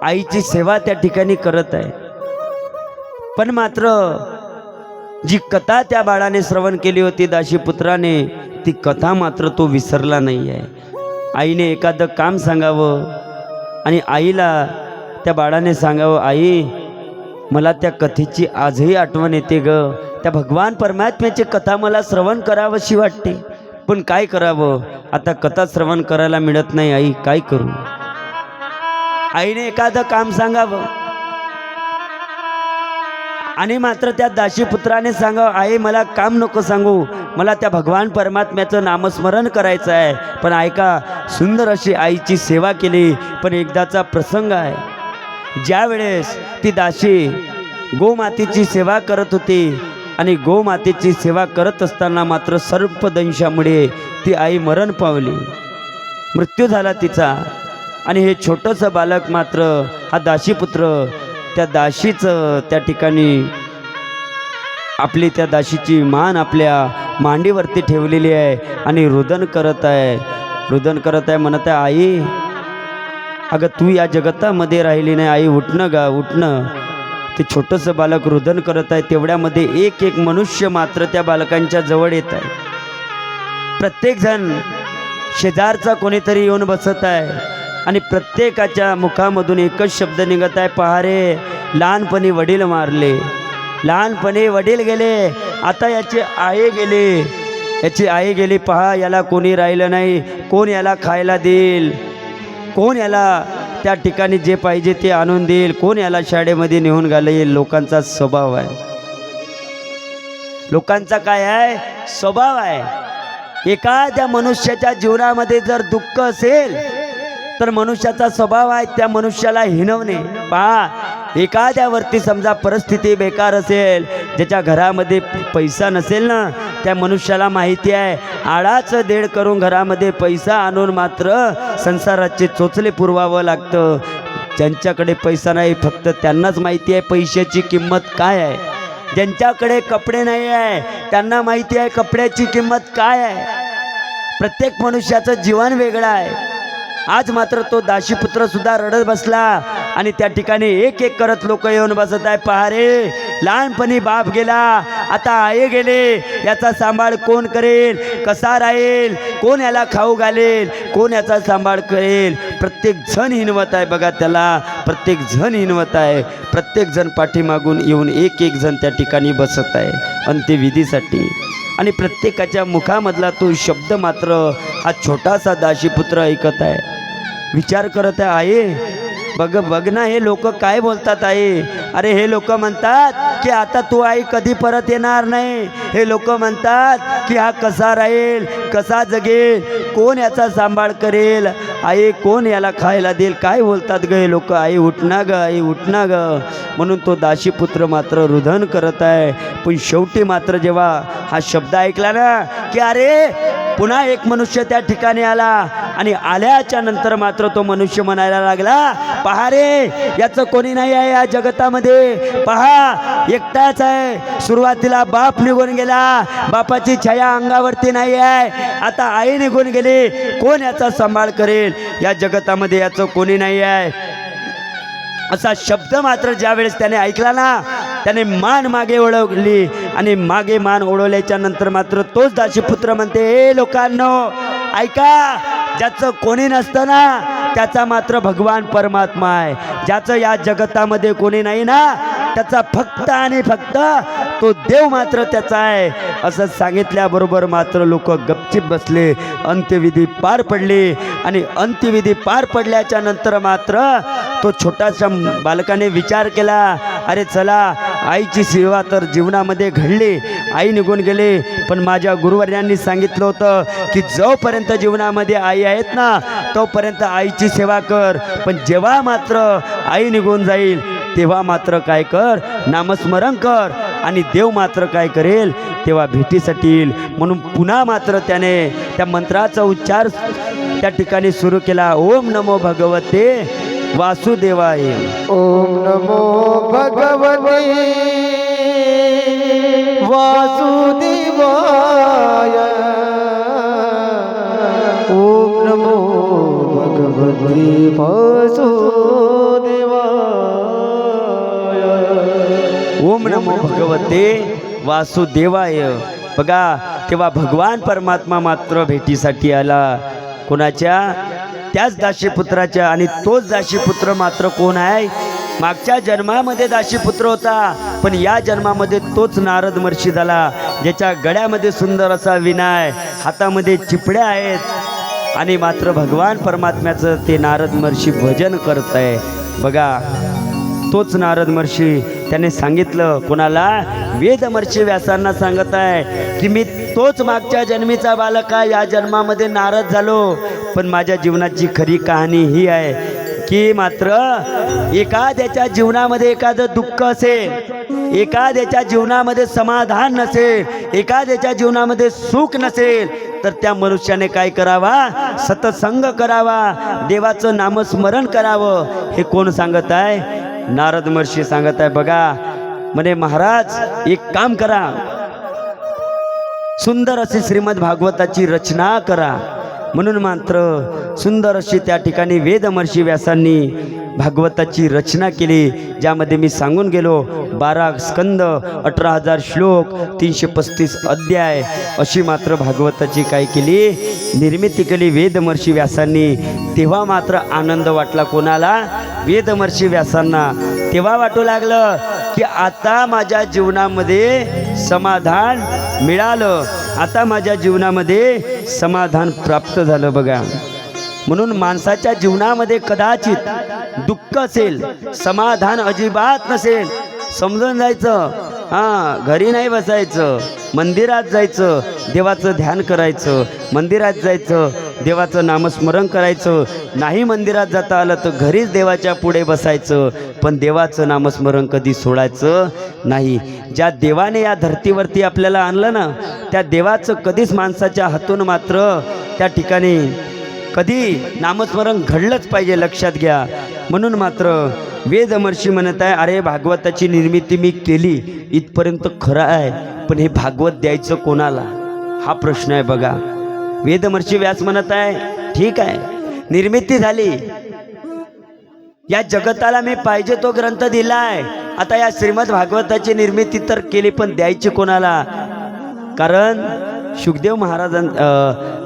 आईची सेवा त्या ठिकाणी करत आहे. पण मात्र जी कथा त्या बाळाने श्रवण केली होती दाशीपुत्राने, ती कथा मात्र तो विसरला नाही आहे. आईने एखादं काम सांगावं आणि आईला त्या बाळाने सांगावं, आई मला त्या कथेची आजही आठवण येते ग. त्या भगवान परमात्म्याची कथा मला श्रवण करावीशी वाटते, पण काय करावं, आता कथा श्रवण करायला मिळत नाही. आई काय करू? आईने एखादं काम सांगावं आणि मात्र त्या दाशीपुत्राने सांगावं, आई मला काम नको सांगू, मला त्या भगवान परमात्म्याचं नामस्मरण करायचं आहे. पण ऐका, सुंदर अशी आईची सेवा केली. पण एकदाचा प्रसंग आहे, ज्या वेळेस ती दाशी गोमातेची सेवा करत होती आणि गोमातेची सेवा करत असताना मात्र सर्पदंशामुळे ती आई मरण पावली, मृत्यू झाला तिचा. आणि हे छोटंसं बालक मात्र, हा दाशीपुत्र त्या दाशीचं त्या ठिकाणी आपली त्या दाशीची मान आपल्या मांडीवरती ठेवलेली आहे आणि रुदन करत आहे. रुदन करत आहे, म्हणत आहे, आई अगं तू या जगतामध्ये राहिली नाही, आई उठणं गा उठणं. ते छोटंसं बालक रुदन करत आहे. तेवढ्यामध्ये एक एक मनुष्य मात्र त्या बालकांच्या जवळ येत आहे. प्रत्येकजण शेजारचा कोणीतरी येऊन बसत आहे आणि प्रत्येकाच्या मुखामधून एकच शब्द निघत आहे, पहा रे, लहानपणी वडील मारले, लहानपणी वडील गेले, आता याची आई गेली, याची आई गेली, पहा याला कोणी राहिलं नाही, कोण याला खायला देईल, कोण याला त्या ठिकाणी जे पाहिजे ते आणून देईल, कोण याला शाळेमध्ये नेऊन घालेल. लोकांचा स्वभाव आहे. लोकांचा काय आहे? स्वभाव आहे. एखाद्या मनुष्याच्या जीवनामध्ये जर दुःख असेल तर मनुष्याचा स्वभाव आहे त्या मनुष्याला हिणवणे. पहा, एखाद्यावरती समजा परिस्थिती बेकार असेल, ज्याच्या घरामध्ये पैसा नसेल ना, त्या मनुष्याला माहिती आहे आडाचं देड करून घरामध्ये पैसा आणून मात्र संसाराचे चोचले पुरवावं लागतं. ज्यांच्याकडे पैसा नाही फक्त त्यांनाच माहिती आहे पैशाची किंमत काय आहे. ज्यांच्याकडे कपडे नाही आहे त्यांना माहिती आहे कपड्याची किंमत काय आहे. प्रत्येक मनुष्याचं जीवन वेगळं आहे. आज मात्र तो दाशीपुत्र सुद्धा रडत बसला आणि त्या ठिकाणी एक एक करत लोक येऊन बसत आहे, पहा रे, लहानपणी बाप गेला, आता आई गेले, याचा सांभाळ कोण करेल, कसा राहील, कोण याला खाऊ घालेल, कोण याचा सांभाळ करेल. प्रत्येक जण हिणवत आहे बघा त्याला, प्रत्येक जण हिणवत आहे. प्रत्येक जण पाठीमागून येऊन एक एक जण त्या ठिकाणी बसत आहे अंत्यविधीसाठी. आणि प्रत्येकाच्या मुखामधला तो शब्द मात्र हा छोटासा दाशीपुत्र ऐकत आहे. विचार करत आहे, आई बघ ना, हे लोक काय बोलतात आई. अरे हे लोक म्हणतात की आता तू आई कधी परत येणार नाही. हे लोक म्हणतात की हा कसा राहील, कसा जगेल, कोण याचा सांभाळ करेल, आई कोण याला खायला देईल. काय बोलतात ग हे लोक. आई उठना ग, आई उठना ग. म्हणून तो दाशीपुत्र मात्र रुदन करत आहे. पण शेवटी मात्र जेव्हा हा शब्द ऐकला ना की अरे पुन्हा एक मनुष्य त्या ठिकाणी आला आणि आल्याच्या नंतर मात्र तो मनुष्य म्हणायला लागला, पहा रे, याचं कोणी नाही आहे या जगतामध्ये, पहा एकटाच आहे. सुरुवातीला बाप निघून गेला, बापाची छाया अंगावरती नाही आहे, आता आई निघून गेली, कोण याचा सांभाळ करेल, या जगतामध्ये याचं कोणी नाही आहे. असा शब्द मात्र ज्या वेळेस त्याने ऐकला ना, त्याने मान मागे ओढवली आणि मागे मान ओढवल्याच्या नंतर मात्र तोच दासीपुत्र म्हणते, हे लोकांनो ऐका, ज्याचं कोणी नसतं ना त्याचा मात्र भगवान परमात्मा आहे, ज्याचं या जगतामध्ये कोणी नाही ना त्याचा फक्त आणि फक्त तो देव मात्र त्याचा आहे. असं सांगितल्याबरोबर मात्र लोक गपचिप बसले. अंत्यविधी पार पडली आणि अंत्यविधी पार पडल्याच्या नंतर मात्र तो छोटासा बालकाने विचार केला, अरे चला, आईची सेवा तर जीवनामध्ये घडली, आई निघून गेली, पण माझ्या गुरुवर्यांनी सांगितलं होतं की जोपर्यंत जीवनामध्ये आई आहेत ना तोपर्यंत आईची सेवा कर, पण जेव्हा मात्र आई निघून जाईल तेव्हा मात्र काय कर, नामस्मरण कर, आणि देव मात्र काय करेल तेव्हा भेटीसाठी येईल. म्हणून पुन्हा मात्र त्याने त्या मंत्राचा उच्चार त्या ठिकाणी सुरू केला. ओम नमो भगवते वासुदेवाय. ओम नमो भगवते वासुदेवाय. ओम नमो भगवते वासुदेवाय. ओम नमो भगवते वासुदेवाय. बघा, तेव्हा भगवान परमात्मा मात्र भेटीसाठी आला. कोणाच्या? त्याच दासीपुत्राच्या. आणि तोच दासीपुत्र मात्र कोण आहे? मागच्या जन्मामध्ये दासीपुत्र होता, पण या जन्मामध्ये तोच नारद महर्षी झाला, ज्याच्या गळ्यामध्ये सुंदर असा विणा आहे, हातामध्ये चिपड्या आहेत, आणि मात्र भगवान परमात्म्याचं ते नारद महर्षी भजन करत आहे. बघा, तोच नारद महर्षी त्याने सांगितलं कोणाला? वेद महर्षी व्यासांना सांगत आहे की मी तोच मागच्या जन्मीचा बालक आहे, या जन्मामध्ये नारद झालो, पण माझ्या जीवनाची खरी कहाणी ही आहे की मात्र एखाद्याच्या जीवनामध्ये एखादं दुःख असेल, एखाद्याच्या जीवनामध्ये समाधान नसेल, एखाद्याच्या जीवनामध्ये सुख नसेल, तर त्या मनुष्याने काय करावा? सत्संग करावा, देवाचं नामस्मरण करावं. हे कोण सांगत आहे? नारद महर्षी सांगत आहे. बघा, म्हणे महाराज एक काम करा, सुंदर अशी श्रीमद भागवताची रचना करा. म्हणून मात्र सुंदर अशी त्या ठिकाणी वेद महर्षी व्यासांनी भागवताची रचना केली, ज्यामध्ये मी सांगून गेलो 12 स्कंद, 18,000 श्लोक, 335 अध्याय अशी मात्र भागवताची काय केली? निर्मिती केली वेद महर्षी व्यासांनी. तेव्हा मात्र आनंद वाटला कोणाला? वेद महर्षी व्यासांना. तेव्हा वाटू लागलं की आता माझ्या जीवनामध्ये समाधान मिळालं, आता माझ्या जीवनामध्ये समाधान प्राप्त झालं. बघा, म्हणून माणसाच्या जीवनामध्ये कदाचित दुःख असेल, समाधान अजिबात नसेल, समजून जायचं, हां, घरी नाही बसायचं, मंदिरात जायचं, देवाचं ध्यान करायचं, मंदिरात जायचं, देवाचं नामस्मरण करायचं. नाही मंदिरात जाता आलं तर घरीच देवाच्या पुढे बसायचं, पण देवाचं नामस्मरण कधी सोडायचं नाही. ज्या देवाने या धर्तीवरती आपल्याला आणलं ना, त्या देवाचं कधीच माणसाच्या हातून मात्र त्या ठिकाणी कधी नामस्मरण घडलंच पाहिजे, लक्षात घ्या. म्हणून मात्र वेद महर्षी म्हणत आहे, अरे भागवताची निर्मिती मी केली इथपर्यंत खरं आहे, पण हे भागवत द्यायचं कोणाला? हा प्रश्न आहे. बघा, वेद महर्षी व्यास म्हणत आहे, ठीक आहे, निर्मिती झाली, या जगताला मी पाहिजे तो ग्रंथ दिलाय, आता या श्रीमद भागवताची निर्मिती तर केली, पण द्यायची कोणाला? कारण शुकदेव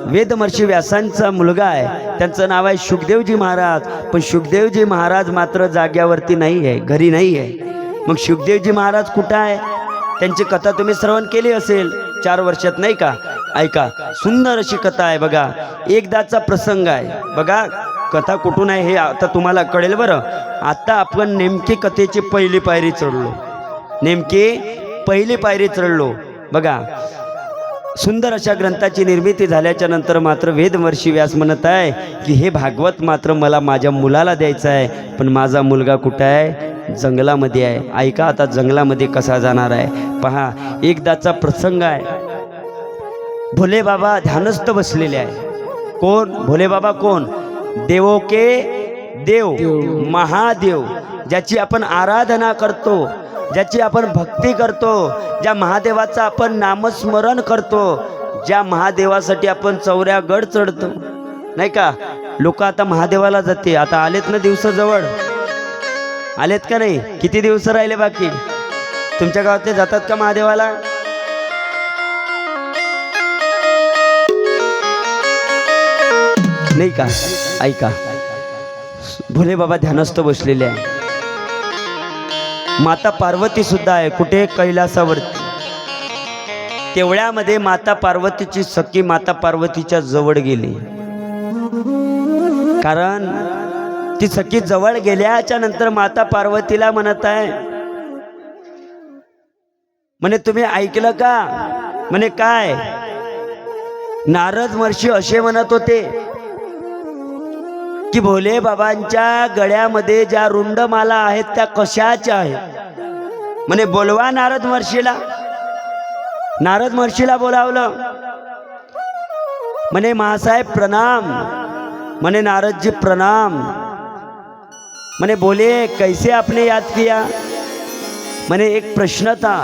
वेद महर्षी व्यासांचा मुलगा आहे, त्यांचं नाव आहे शुकदेवजी महाराज. पण शुकदेवजी महाराज मात्र जाग्यावरती नाही आहे, घरी नाही आहे. मग शुकदेवजी महाराज कुठं आहे? त्यांची कथा तुम्ही श्रवण केली असेल 4 वर्षात, नाही का? ऐका, सुंदर अशी कथा आहे. बघा, एकदाचा प्रसंग आहे. बघा, कथा कुठून आहे हे आता तुम्हाला कळेल. बरं, आता आपण नेमकी कथेची पहिली पायरी चढलो, नेमकी पहिली पायरी चढलो. बघा, सुंदर अशा ग्रंथाची निर्मिती झाल्याच्या नंतर मात्र वेद महर्षी व्यास म्हणत आहे की हे भागवत मात्र मला माझ्या मुलाला द्यायचं आहे, पण माझा मुलगा कुठं आहे? जंगलामध्ये आहे. ऐका, आता जंगलामध्ये कसा जाणार आहे? पहा, एकदाचा प्रसंग आहे. भोले बाबा ध्यानस्थ बसलेले आहे. कोण? भोले बाबा कोण? देवो के देव, महादेव, ज्याची आपण आराधना करतो, ज्याची आपण भक्ती करतो, ज्या महादेवाचं आपण नामस्मरण करतो, ज्या महादेवासाठी आपण चौऱ्यागड चढतो, नाही का? लोक आता महादेवाला जाते. आता आलेत ना दिवस जवळ, आलेत का नाही? किती दिवस राहिले बाकी? तुमच्या गावात ते जातात का महादेवाला? नाही का? ऐका, भोले बाबा ध्यानस्थ बसलेले आहे. माता पार्वती सुद्धा आहे. कुठे? कैलासावरती. तेवढ्यामध्ये माता पार्वतीची सखी माता पार्वतीच्या जवळ गेली. कारण ती सखी जवळ गेल्याच्या नंतर माता पार्वतीला म्हणत आहे, म्हणे तुम्ही ऐकलं का? म्हणे काय? नारद महर्षी असे म्हणत होते की भोले बाबांच्या गळ्यामध्ये ज्या रुंडमाला आहेत त्या कशाच्या आहेत? म्हणे बोलवा नारद महर्षीला. नारद महर्षीला बोलावलं. म्हणे महासाहेब प्रणाम. म्हणे नारदजी प्रणाम. म्हणे बोले कैसे आपने याद किया? म्हणे एक प्रश्न था.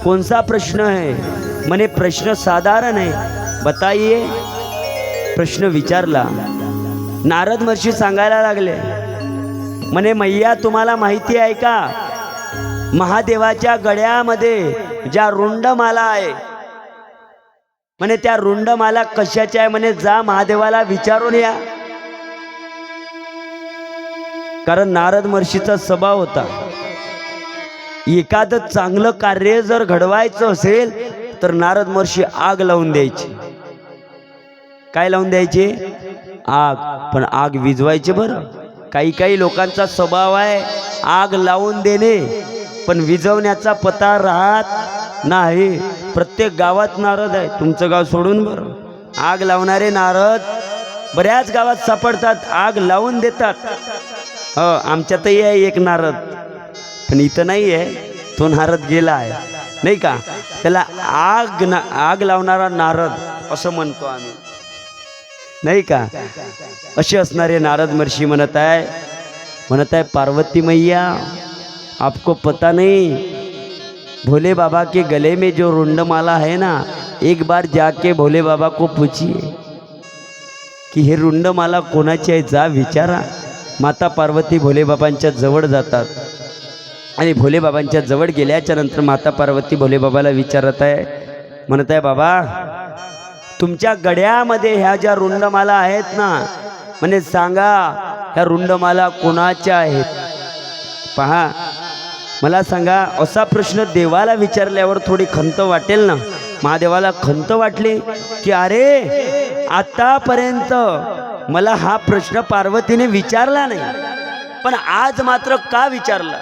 कौन सा प्रश्न है? म्हणे प्रश्न साधारण है, बताइए. प्रश्न विचारला. नारद महर्षी सांगायला लागले, म्हणे मैया तुम्हाला माहिती आहे का, महादेवाच्या गळ्यामध्ये ज्या रुंडमाला आहे, म्हणे त्या रुंडमाला कशाच्या आहे? म्हणे जा महादेवाला विचारून या. कारण नारद महर्षीचा स्वभाव होता, एखादं चांगलं कार्य जर घडवायचं असेल तर नारद महर्षी आग लावून द्यायची. काय लावून द्यायची? आग. पण आग विझवायची बरं. काही काही लोकांचा स्वभाव आहे आग लावून देणे, पण विझवण्याचा पत्ता राहत नाही. प्रत्येक गावात नारद आहे. तुमचं गाव सोडून बरं, आग लावणारे नारद बऱ्याच गावात सापडतात. आग लावून देतात. हो, आमच्यातही आहे एक नारद, पण इथं नाही आहे. तो नारद गेला आहे, नाही का? त्याला आग लावणारा नारद असं म्हणतो आम्ही, नाही का? असे असणारे नारद महर्षी म्हणत आहे पार्वती मैया आपको पता नहीं, भोले बाबा के गले में जो रुंडमाला है ना, एक बार जाके भोले बाबा को पूछिए कि हे रुंडमाला कोणाची आहे, जा विचारा. माता पार्वती भोले बाबांच्या जवळ जातात आणि भोले बाबांच्या जवळ गेल्याच्या नंतर माता पार्वती भोले बाबाला विचारत आहे, म्हणत आहे बाबा तुमच्या गड्यामध्ये ह्या ज्या रुंडमाला आहेत ना, म्हणे सांगा ह्या रुंडमाला कोणाच्या आहेत? पहा, मला सांगा. असा प्रश्न देवाला विचारल्यावर थोडी खंत वाटेल ना. महादेवाला खंत वाटली की अरे आतापर्यंत मला हा प्रश्न पार्वतीने विचारला नाही, पण आज मात्र का विचारला?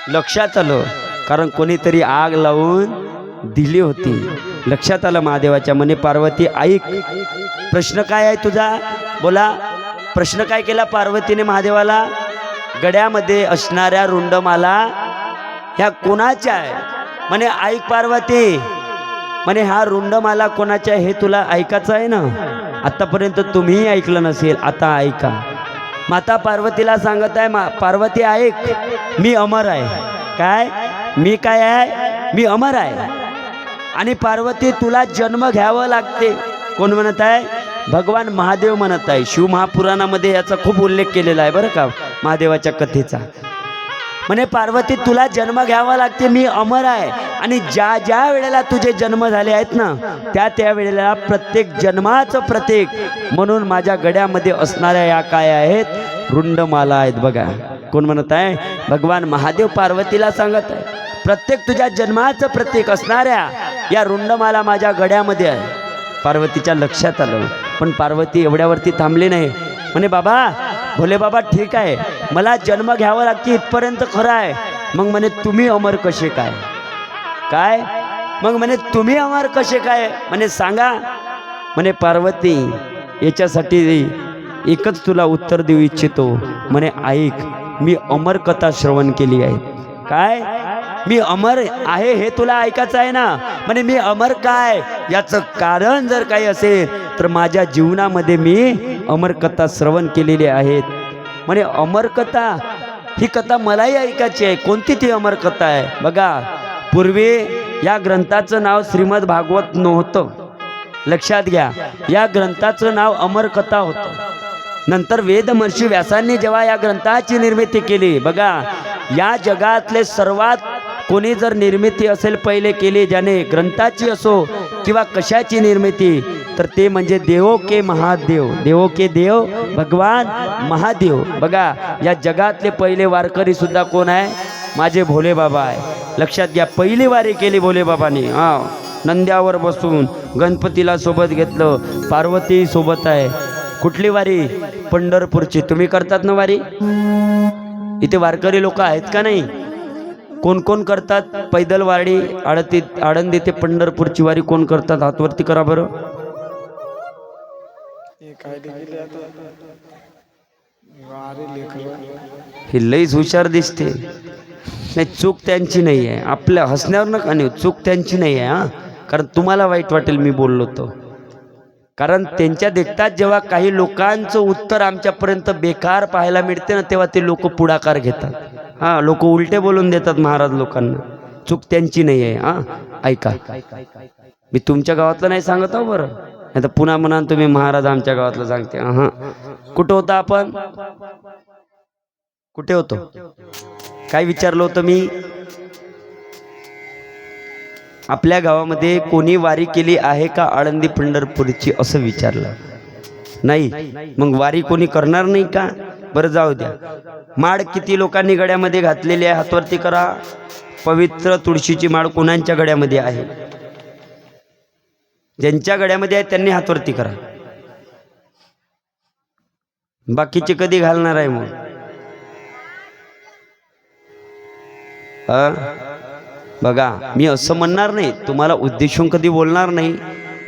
लक्षात आलं, कारण कोणीतरी आग लावून दिली होती. लक्षात आलं महादेवाच्या. म्हणे पार्वती ऐक, प्रश्न काय आहे तुझा? बोला. प्रश्न काय केला पार्वतीने महादेवाला? गड्यामध्ये असणाऱ्या रुंडमाला ह्या कोणाच्या आहे? म्हणे ऐक पार्वती, म्हणे हा रुंडमाला कोणाच्या आहे हे तुला ऐकायचं आहे ना. आतापर्यंत तुम्हीही ऐकलं नसेल, आता ऐका. माता पार्वतीला सांगत आहे, पार्वती ऐक, मी अमर आहे. काय? मी काय आहे? मी अमर आहे. आणि पार्वती तुला जन्म घ्यावं लागते. कोण म्हणत आहे? भगवान महादेव म्हणत आहे. शिव महापुराणामध्ये याचा खूप उल्लेख केलेला आहे बरं का, महादेवाच्या कथेचा. म्हणे पार्वती तुला जन्म घ्यावा लागते, मी अमर आहे. आणि ज्या ज्या वेळेला तुझे जन्म झाले आहेत ना, त्या वेळेला प्रत्येक जन्माचं प्रतीक म्हणून माझ्या गड्यामध्ये असणाऱ्या या काय आहेत? रुंडमाला आहेत. बघा कोण म्हणत आहे? भगवान महादेव पार्वतीला सांगत आहे, प्रत्येक तुझ्या जन्माचं प्रतीक असणाऱ्या या रुंडमाला माझ्या गड्यामध्ये आहे. पार्वतीच्या लक्षात आलं, पण पार्वती एवढ्यावरती थांबली नाही. म्हणे बाबा भोले बाबा ठीक आहे, मला जन्म घ्यावा लागते इथपर्यंत खरं आहे, मग म्हणे तुम्ही अमर कसे काय? काय? मग म्हणे तुम्ही अमर कसे काय? म्हणे सांगा. म्हणे पार्वती याच्यासाठी एकच तुला उत्तर देऊ इच्छितो. म्हणे ऐक, मी अमर कथा श्रवण केली आहे. काय? मी अमर आहे हे तुला ऐकायचं आहे ना. म्हणे मी अमर काय, याचं कारण जर काही असेल तर माझ्या जीवनामध्ये मी अमर कथा श्रवण केलेली आहेत. म्हणे अमर कथा, ही कथा मलाही ऐकायची आहे. कोणती ती अमर कथा आहे? बघा, पूर्वी या ग्रंथाचं नाव श्रीमद भागवत नव्हतं. लक्षात घ्या, या ग्रंथाचं नाव अमर कथा होतं. नंतर वेद महर्षी व्यासांनी जेव्हा या ग्रंथाची निर्मिती केली, बघा, या जगातले सर्वात कोणी जर निर्मिती असेल पहिले केली ज्याने, ग्रंथाची असो किंवा कशाची निर्मिती, तर ते म्हणजे देवो के महादेव, देवो के देव भगवान महादेव. बघा, या जगातले पहिले वारकरी सुद्धा कोण आहे? माझे भोले बाबा आहे. लक्षात घ्या, पहिली वारी केली भोले बाबांनी. नंद्यावर बसून गणपतीला सोबत घेतलं, पार्वती सोबत आहे. कुठली वारी? पंढरपूरची. तुम्ही करतात ना वारी? इथे वारकरी लोक आहेत का नाही? कोण कोण करतात पैदल वारी? आळंदी ते पंढरपूरची वारी कोण करतात? हातवरती करा बरं. हे लईच हुशार दिसते. नाही, चूक त्यांची नाही आहे. आपल्या हसण्यावर नका नाही, चूक त्यांची नाही आहे. कारण तुम्हाला वाईट वाटेल मी बोललो तो. कारण त्यांच्या देखतात जेव्हा काही लोकांचं उत्तर आमच्यापर्यंत बेकार पाहायला मिळते ना, तेव्हा ते लोक पुढाकार घेतात. लोक उलटे बोलून देतात महाराज लोकांना. चूक त्यांची नाही आहे. ऐका, मी तुमच्या गावातलं नाही सांगत आहो बरं, नाही तर पुन्हा म्हणाल तुम्ही महाराज आमच्या गावातलं सांगते. कुठं होता आपण? कुठे होतो? काय विचारलं होतं मी? आपल्या गावामध्ये कोणी वारी केली आहे का आळंदी पंढरपूरची, असं विचारलं. नाही, मग वारी कोणी करणार नाही का? बरं, जाऊ द्या. माळ किती लोकांनी गळ्यामध्ये घातलेली आहे? हातवरती करा. पवित्र तुळशीची माळ कोणाच्या गळ्यामध्ये आहे? ज्यांच्या गळ्यामध्ये आहे त्यांनी हातवरती करा. बाकीचे कधी घालणार आहे मग? बघा, मी असं म्हणणार नाही, तुम्हाला उद्देशून कधी बोलणार नाही,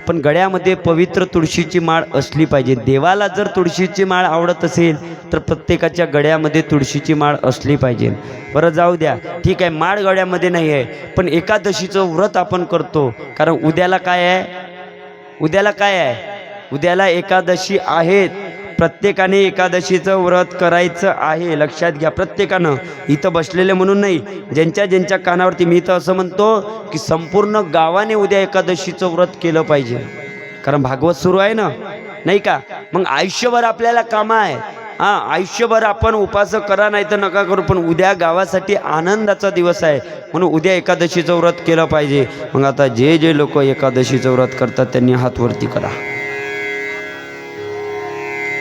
पण गळ्यामध्ये पवित्र तुळशीची माळ असली पाहिजे. देवाला जर तुळशीची माळ आवडत असेल तर प्रत्येकाच्या गळ्यामध्ये तुळशीची माळ असली पाहिजे. बरं, जाऊ द्या, ठीक आहे, माळ गळ्यामध्ये नाही आहे, पण एकादशीचं व्रत आपण करतो. कारण उद्याला काय आहे? उद्याला काय आहे? उद्याला एकादशी आहेत. प्रत्येकाने एकादशीचं व्रत करायचं आहे. लक्षात घ्या, प्रत्येकानं. इथं बसलेले म्हणून नाही, ज्यांच्या ज्यांच्या कानावरती. मी तर असं म्हणतो की संपूर्ण गावाने उद्या एकादशीचं व्रत केलं पाहिजे. कारण भागवत सुरू आहे ना, नाही का? मग आयुष्यभर आपल्याला कामं आहे. आयुष्यभर आपण उपास करा नाही तर नका करू, पण उद्या गावासाठी आनंदाचा दिवस आहे, म्हणून उद्या एकादशीचं व्रत केलं पाहिजे. मग आता जे जे लोक एकादशीचं व्रत करतात त्यांनी हातवरती करा.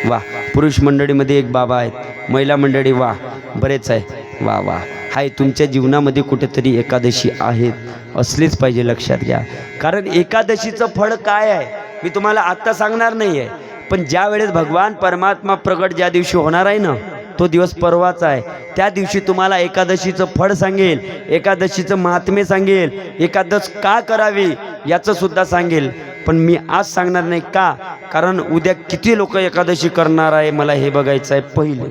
वा, पुरुष मंडळीमध्ये एक बाबा आहेत, महिला मंडळी वा बरेच आहे. वा वा, हाय, तुमच्या जीवनामध्ये कुठेतरी एकादशी आहेत, असलीच पाहिजे. लक्षात घ्या, कारण एकादशीचं फळ काय आहे मी तुम्हाला आत्ता सांगणार नाही आहे, पण ज्या वेळेस भगवान परमात्मा प्रगट ज्या दिवशी होणार आहे ना, तो दिवस परवाचा आहे. त्या दिवशी तुम्हाला एकादशीचं फळ सांगेल, एकादशीचं महात्म्य सांगेल, एकादश का करावी याचं सुद्धा सांगेल. पण मी आज सांगणार नाही. का? कारण उद्या किती लोक एकादशी करणार आहे मला हे बघायचं आहे पहिले.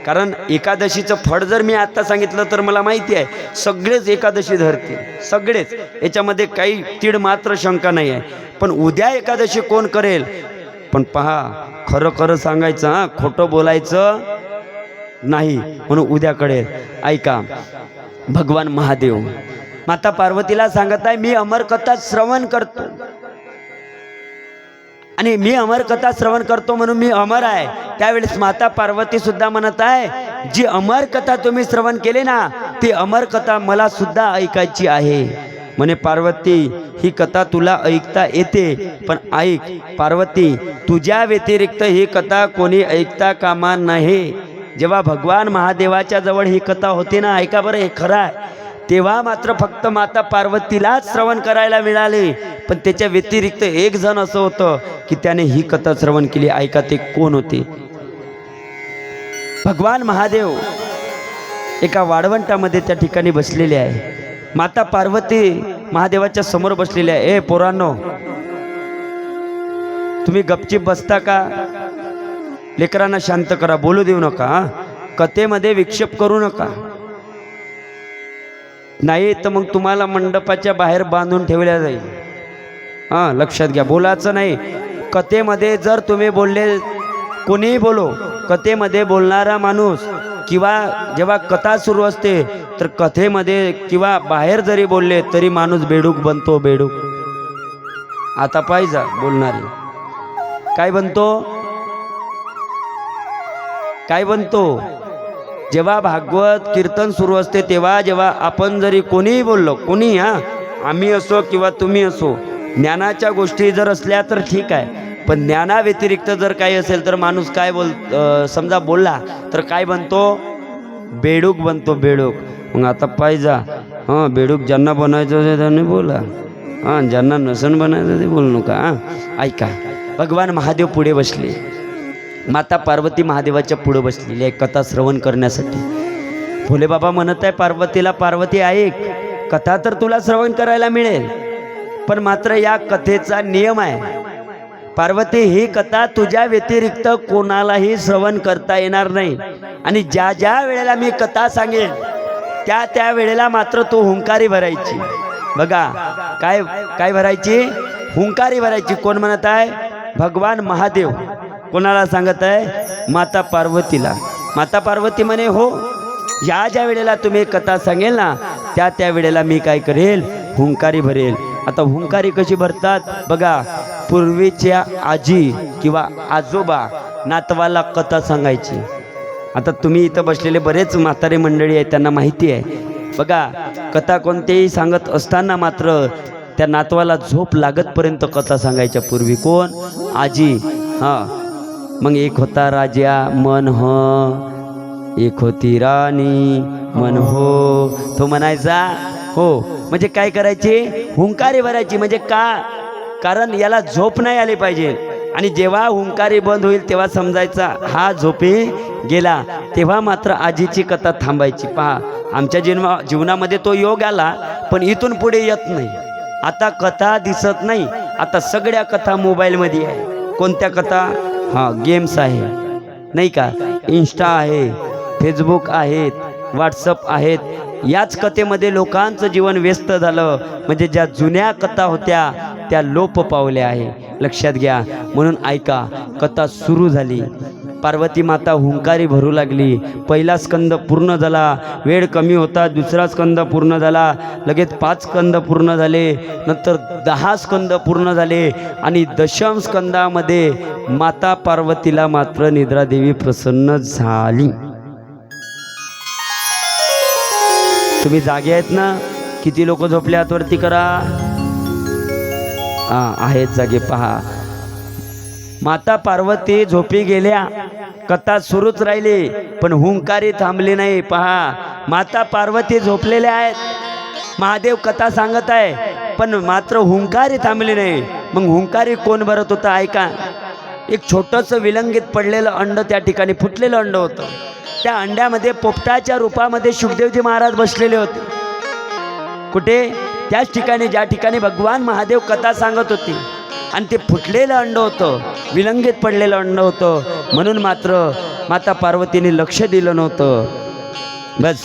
कारण एकादशीचं फळ जर मी आत्ता सांगितलं तर मला माहिती आहे सगळेच एकादशी धरतील, सगळेच. याच्यामध्ये काही तीड मात्र शंका नाही आहे. पण उद्या एकादशी कोण करेल? पण पहा, खरं खरं सांगायचं, खोटं बोलायचं नाही, म्हणून उद्या कळेल. ऐका, भगवान महादेव माता पार्वतीला सांगत आहे, मी अमर कथा श्रवण करतो आणि मी अमर कथा श्रवण करतो म्हणून मी अमर आहे. त्यावेळेस माता पार्वती सुद्धा म्हणत आहे, जी अमर कथा तुम्ही श्रवण केले ना, ती अमर कथा मला सुद्धा ऐकायची आहे. म्हणे, पार्वती, ही कथा तुला ऐकता येते, पण ऐक पार्वती, तुझ्या व्यतिरिक्त ही कथा कोणी ऐकता कामा नये. जेव्हा भगवान महादेवाच्या जवळ ही कथा होती ना, ऐका बरं, हे खरं आहे, तेव्हा मात्र फक्त माता पार्वतीलाच श्रवण करायला मिळाले. पण त्याच्या व्यतिरिक्त एक जण असं होतं की त्याने ही कथा श्रवण केली. ऐका, ते कोण होते? भगवान महादेव एका वाळवंटामध्ये त्या ठिकाणी बसलेले आहे. माता पार्वती महादेवाच्या समोर बसलेले आहे. ए पोरांनो, तुम्ही गपचीप बसता का? लेकरांना शांत करा, बोलू देऊ नका, कथेमध्ये विक्षेप करू नका. नाही तर मग तुम्हाला मंडपाच्या बाहेर बांधून ठेवल्या जाईल. हां, लक्षात घ्या, बोलायचं नाही. कथेमध्ये जर तुम्ही बोलले, कोणीही बोलो, कथेमध्ये बोलणारा माणूस किंवा जेव्हा कथा सुरू असते तर कथेमध्ये किंवा बाहेर जरी बोलले तरी माणूस बेडूक बनतो. बेडूक आता पाहिजे बोलणारी काय बनतो, काय बनतो. जेव्हा भागवत कीर्तन सुरू असते तेव्हा जेव्हा आपण जरी कोणीही बोललो, कोणी, आम्ही असो किंवा तुम्ही असो, ज्ञानाच्या गोष्टी जर असल्या तर ठीक आहे, पण ज्ञानाव्यतिरिक्त जर काही असेल तर माणूस काय समजा बोलला तर काय बनतो, बेडूक बनतो. बेडूक. मग आता पाहिजे, बेडूक ज्यांना बनायचं असेल त्यांनी बोला, ज्यांना नसन बनायचं ते बोलू नका. ऐका, भगवान महादेव पुढे बसले, माता पार्वती महादेवाच्या पुढे बसलेली आहे कथा श्रवण करण्यासाठी. भोले बाबा म्हणत आहे पार्वतीला, पार्वती ऐक, कथा तर तुला श्रवण करायला मिळेल, पण मात्र या कथेचा नियम आहे, पार्वती, ही कथा तुझ्या व्यतिरिक्त कोणालाही श्रवण करता येणार नाही. आणि ज्या ज्या वेळेला मी कथा सांगेन त्या त्या वेळेला मात्र तू हुंकारी भरायची. बघा, काय काय भरायची, हुंकारी भरायची. कोण म्हणत आहे, भगवान महादेव. कोणाला सांगत आहे, माता पार्वतीला. माता पार्वती म्हणे, हो, ज्या ज्या वेळेला तुम्ही कथा सांगेल ना त्या त्या वेळेला मी काय करेल, हुंकारी भरेल. आता हुंकारी कशी भरतात बघा, पूर्वीच्या आजी किंवा आजोबा नातवाला कथा सांगायची. आता तुम्ही इथं बसलेले बरेच म्हातारे मंडळी आहेत, त्यांना माहिती आहे. बघा, कथा कोणतेही सांगत असताना मात्र त्या नातवाला झोप लागतपर्यंत कथा सांगायच्या पूर्वी. कोण, आजी. मग एक होता राजा मन हो, एक होती राणी मन हो, तो म्हणायचा हो. म्हणजे काय करायची, हुंकारी भरायची. म्हणजे का, कारण याला झोप नाही आली पाहिजे. आणि जेव्हा हुंकारी बंद होईल तेव्हा समजायचा हा झोपी गेला, तेव्हा मात्र आजीची कथा थांबायची. पहा, आमच्या जीवनामध्ये तो योग आला, पण इथून पुढे येत नाही. आता कथा दिसत नाही, आता सगळ्या कथा मोबाईलमध्ये आहे. कोणत्या कथा, गेम्स आहे नाही का, इंस्टा आहे, फेसबुक आहेत, व्हॉट्सअप आहेत. याच कथेमध्ये लोकांचं जीवन व्यस्त झालं. म्हणजे ज्या जुन्या कथा होत्या त्या लोप पावल्या आहे. लक्षात घ्या. म्हणून ऐका, कथा सुरू झाली, पार्वती माता हुंकारी भरू लागली. पहिला स्कंद पूर्ण झाला, वेळ कमी होता. दुसरा स्कंद पूर्ण झाला, लगेच 5 स्कंद पूर्ण झाले, नंतर 10 स्कंद पूर्ण झाले. आणि दशम स्कंदामध्ये माता पार्वतीला मात्र निद्रादेवी प्रसन्न झाली. तुम्ही जागे आहेत ना? किती लोक झोपले हातवरती करा. आहेत जागे. पहा, माता पार्वती झोपी गेल्या, कथा सुरूच राहिली, पण हुंकारी थांबली नाही. पहा, माता पार्वती झोपलेल्या आहेत, महादेव कथा सांगत आहे, पण मात्र हुंकारी थांबली नाही. मग हुंकारी कोण भरत होता ऐका. एक छोटंसं विलंगित पडलेलं अंड त्या ठिकाणी, फुटलेलं अंड होतं. त्या अंड्यामध्ये पोपटाच्या रूपामध्ये शुकदेवजी महाराज बसलेले होते. कुठे, त्याच ठिकाणी ज्या ठिकाणी भगवान महादेव कथा सांगत होते. आणि ते फुटलेलं अंड होतं, विलंगित पडलेलं अंड होतं. म्हणून मात्र माता पार्वतीने लक्ष दिलं नव्हतं. बस,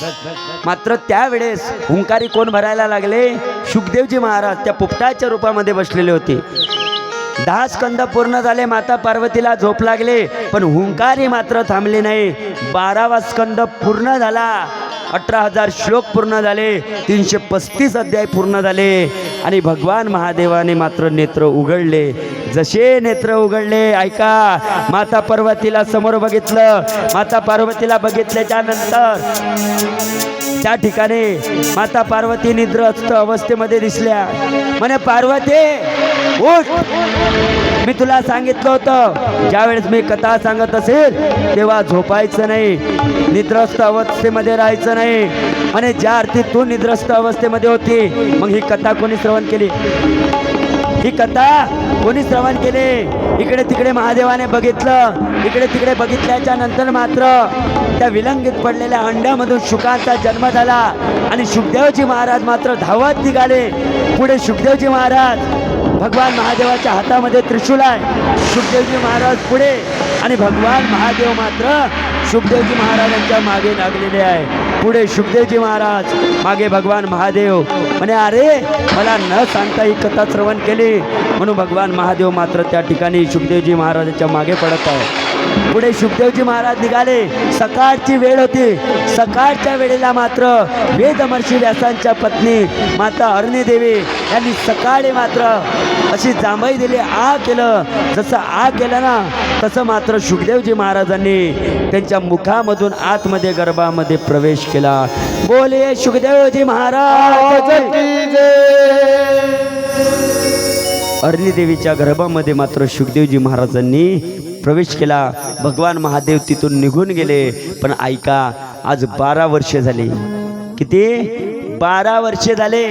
मात्र त्यावेळेस हुंकारी कोण भरायला लागले, शुकदेवजी महाराज त्या पोपटाच्या रूपामध्ये बसलेले होते. 10 स्कंद पूर्ण झाले, माता पार्वतीला झोप लागले, पण हुंकारी मात्र थांबली नाही. 12वा स्कंद पूर्ण झाला, 18,000 श्लोक पूर्ण झाले, 335 अध्याय पूर्ण झाले. आणि भगवान महादेवाने मात्र नेत्र उघडले. जसे नेत्र उघडले ऐका, माता पार्वतीला समोर बघितलं. माता पार्वतीला बघितल्याच्या नंतर त्या ठिकाणी माता पार्वती निद्रस्त अवस्थेमध्ये दिसल्या. म्हणे, पार्वती उठ, मी तुला सांगितलं होतं ज्यावेळेस मी कथा सांगत असेल तेव्हा झोपायचं नाही, निद्रस्त अवस्थेमध्ये राहायचं नाही. म्हणे, ज्या अर्थी तू निद्रस्त अवस्थेमध्ये होती, मग ही कथा कोणी श्रवण केली, ही कथा कोणी श्रवण केली. इकडे तिकडे महादेवाने बघितलं, इकडे तिकडे बघितल्याच्या नंतर मात्र त्या विलंगित पडलेल्या अंड्यामधून शुकांचा जन्म झाला. आणि शुकदेवजी महाराज मात्र धावत निघाले. पुढे शुकदेवजी महाराज, भगवान महादेवाच्या हातामध्ये त्रिशूल आहे, शुकदेवजी महाराज पुढे आणि भगवान महादेव मात्र शुकदेवजी महाराजांच्या मागे लागलेले आहे. पुढे शुकदेवजी महाराज, मागे भगवान महादेव. म्हणे अरे मला न सांगता ही कथा श्रवण केली, म्हणून भगवान महादेव मात्र त्या ठिकाणी शुकदेवजी महाराजांच्या मागे पडत आहे. पुढे शुकदेवजी महाराज निघाले. सकाळची वेळ होती. सकाळच्या वेळेला मात्र वेदमर्षी व्यासांच्या पत्नी माता हरणी देवी यांनी सकाळी मात्र अशी जांभई दिली, आ केलं. जसं आ केलं ना तसं मात्र शुकदेवजी महाराजांनी त्यांच्या मुखामधून आतमध्ये गर्भामध्ये प्रवेश केला. बोले शुकदेवजी महाराज की जय. हरणी देवीच्या गर्भामध्ये मात्र शुकदेवजी महाराजांनी प्रवेश केला. भगवान महादेव तिथून निघून गेले. पण ऐका, आज 12 वर्षे झाली. किती? 12 वर्षे झाले.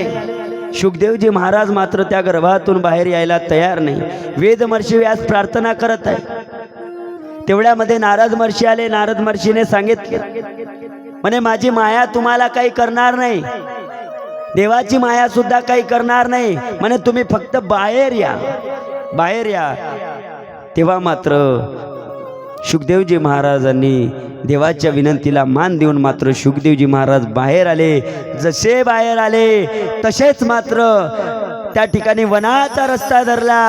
शुकदेवजी महाराज मात्र त्या गर्भातून बाहेर यायला तयार नाही. वेदमर्षी व्यास प्रार्थना करत आहे. तेवढ्यामध्ये नारद महर्षी आले. नारद महर्षीने सांगितले, म्हणे माझी माया तुम्हाला काही करणार नाही, देवाची माया सुद्धा काही करणार नाही, म्हणे तुम्ही फक्त बाहेर या, बाहेर या. तेव्हा मात्र शुकदेवजी महाराजांनी देवाच्या विनंतीला मान देऊन मात्र शुकदेवजी महाराज बाहेर आले. जसे बाहेर आले तसेच मात्र त्या ठिकाणी वनाचा रस्ता धरला.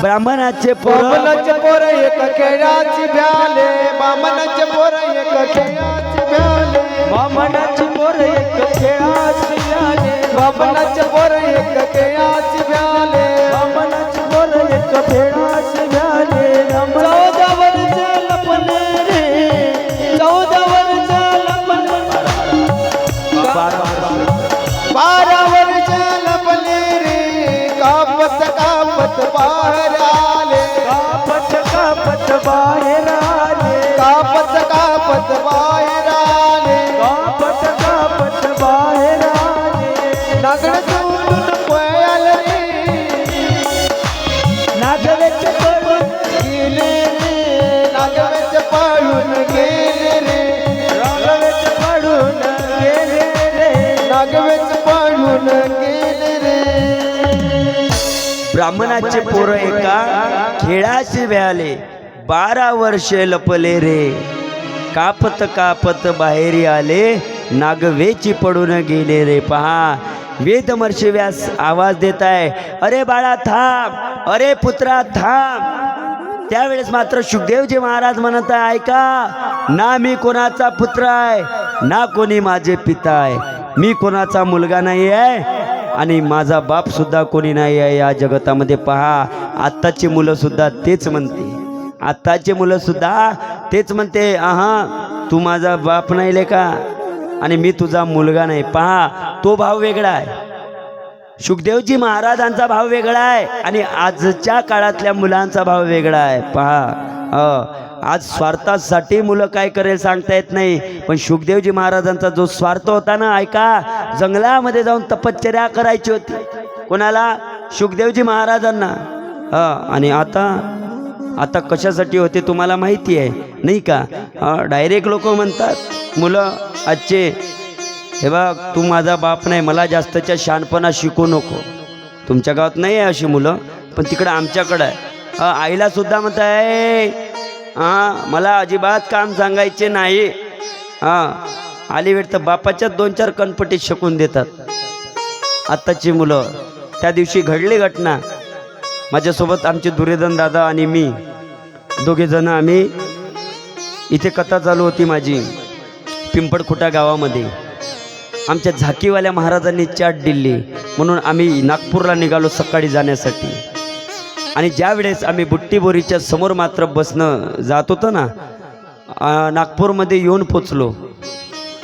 ब्राह्मणाचे बामणाचे पोर एक खेळाची भ्याले, बामणाचे पोर एक खेळाची भ्याले, ब्राह्मणाचे पोर एक खेळाची भ्याले, बामणाचे पोर एक खेळाची भ्याले, ब्राह्मणाचे पोर एक खेळाची भ्याले. 14 वर्ष लपले रे, 14 वर्ष लपले, 12 वर्ष लपले रे, कापत कापत बाहेर आले, कापत कापत बाहेर आले, कापत कापत बाहेर आले, कापत कापत बाहेर आले. नागड सोडून पळाल रे, नागवेचे पडून गेले रे, नागवेच पळून गेले रे, नागवेचे पडून गेले रे, नागवेच पळून गेले रे. ब्राह्मणाचे पोरं एका खेळाशी व्याले, 12 वर्षे लपले रे, कापत कापत बाहेर आले, नागवेची पडून गेले रे. पहा, वेदमर्षी व्यास आवाज देत आहे, अरे बाळा थांब, अरे पुत्रा थांब. त्यावेळेस मात्र शुकदेवजी महाराज म्हणत आहे, ऐका ना, मी कोणाचा पुत्र आहे ना कोणी माझे पिता आहे, मी कोणाचा मुलगा नाही आहे आणि माझा बाप सुद्धा कोणी नाही आहे या जगतामध्ये. पहा, आत्ताची मुलं सुद्धा तेच म्हणते, आत्ताची मुलं सुद्धा तेच म्हणते, आहा तू माझा बाप नाही ले का आणि मी तुझा मुलगा नाही. पहा, तो भाव वेगळा आहे. शुकदेवजी महाराजांचा भाव वेगळा आहे आणि आजच्या काळातल्या मुलांचा भाव वेगळा आहे. पहा, आज स्वार्थासाठी मुलं काय करेल सांगता येत नाही, पण शुकदेवजी महाराजांचा जो स्वार्थ होता ना, ऐका, जंगलामध्ये जाऊन तपश्चर्या करायची होती. कोणाला? शुकदेवजी महाराजांना. आणि आता कशासाठी होते तुम्हाला माहिती आहे नाही का? डायरेक्ट लोक म्हणतात मुलं आजचे, हे बघ तू माझा बाप नाही, मला जास्तच्या शहाणपणा शिकू नको. तुमच्या गावात नाही आहे अशी मुलं, पण तिकडं आमच्याकडं आहे. आईला सुद्धा म्हणताय, मला अजिबात काम सांगायचे नाही. आली वेळ तर बापाच्याच 2-4 कणपटी शकून देतात आत्ताची मुलं. त्या दिवशी घडली घटना. माझ्यासोबत आमचे दुर्योधन दादा आणि मी दोघेजण, आम्ही इथे कथा चालू होती माझी पिंपळखुटा गावामध्ये. आमच्या झाकीवाल्या महाराजांनी चाट दिली म्हणून आम्ही नागपूरला निघालो सकाळी जाण्यासाठी. आणि ज्या वेळेस आम्ही बुट्टीबोरीच्या समोर मात्र बसणं जात होतो ना, नागपूरमध्ये येऊन पोचलो.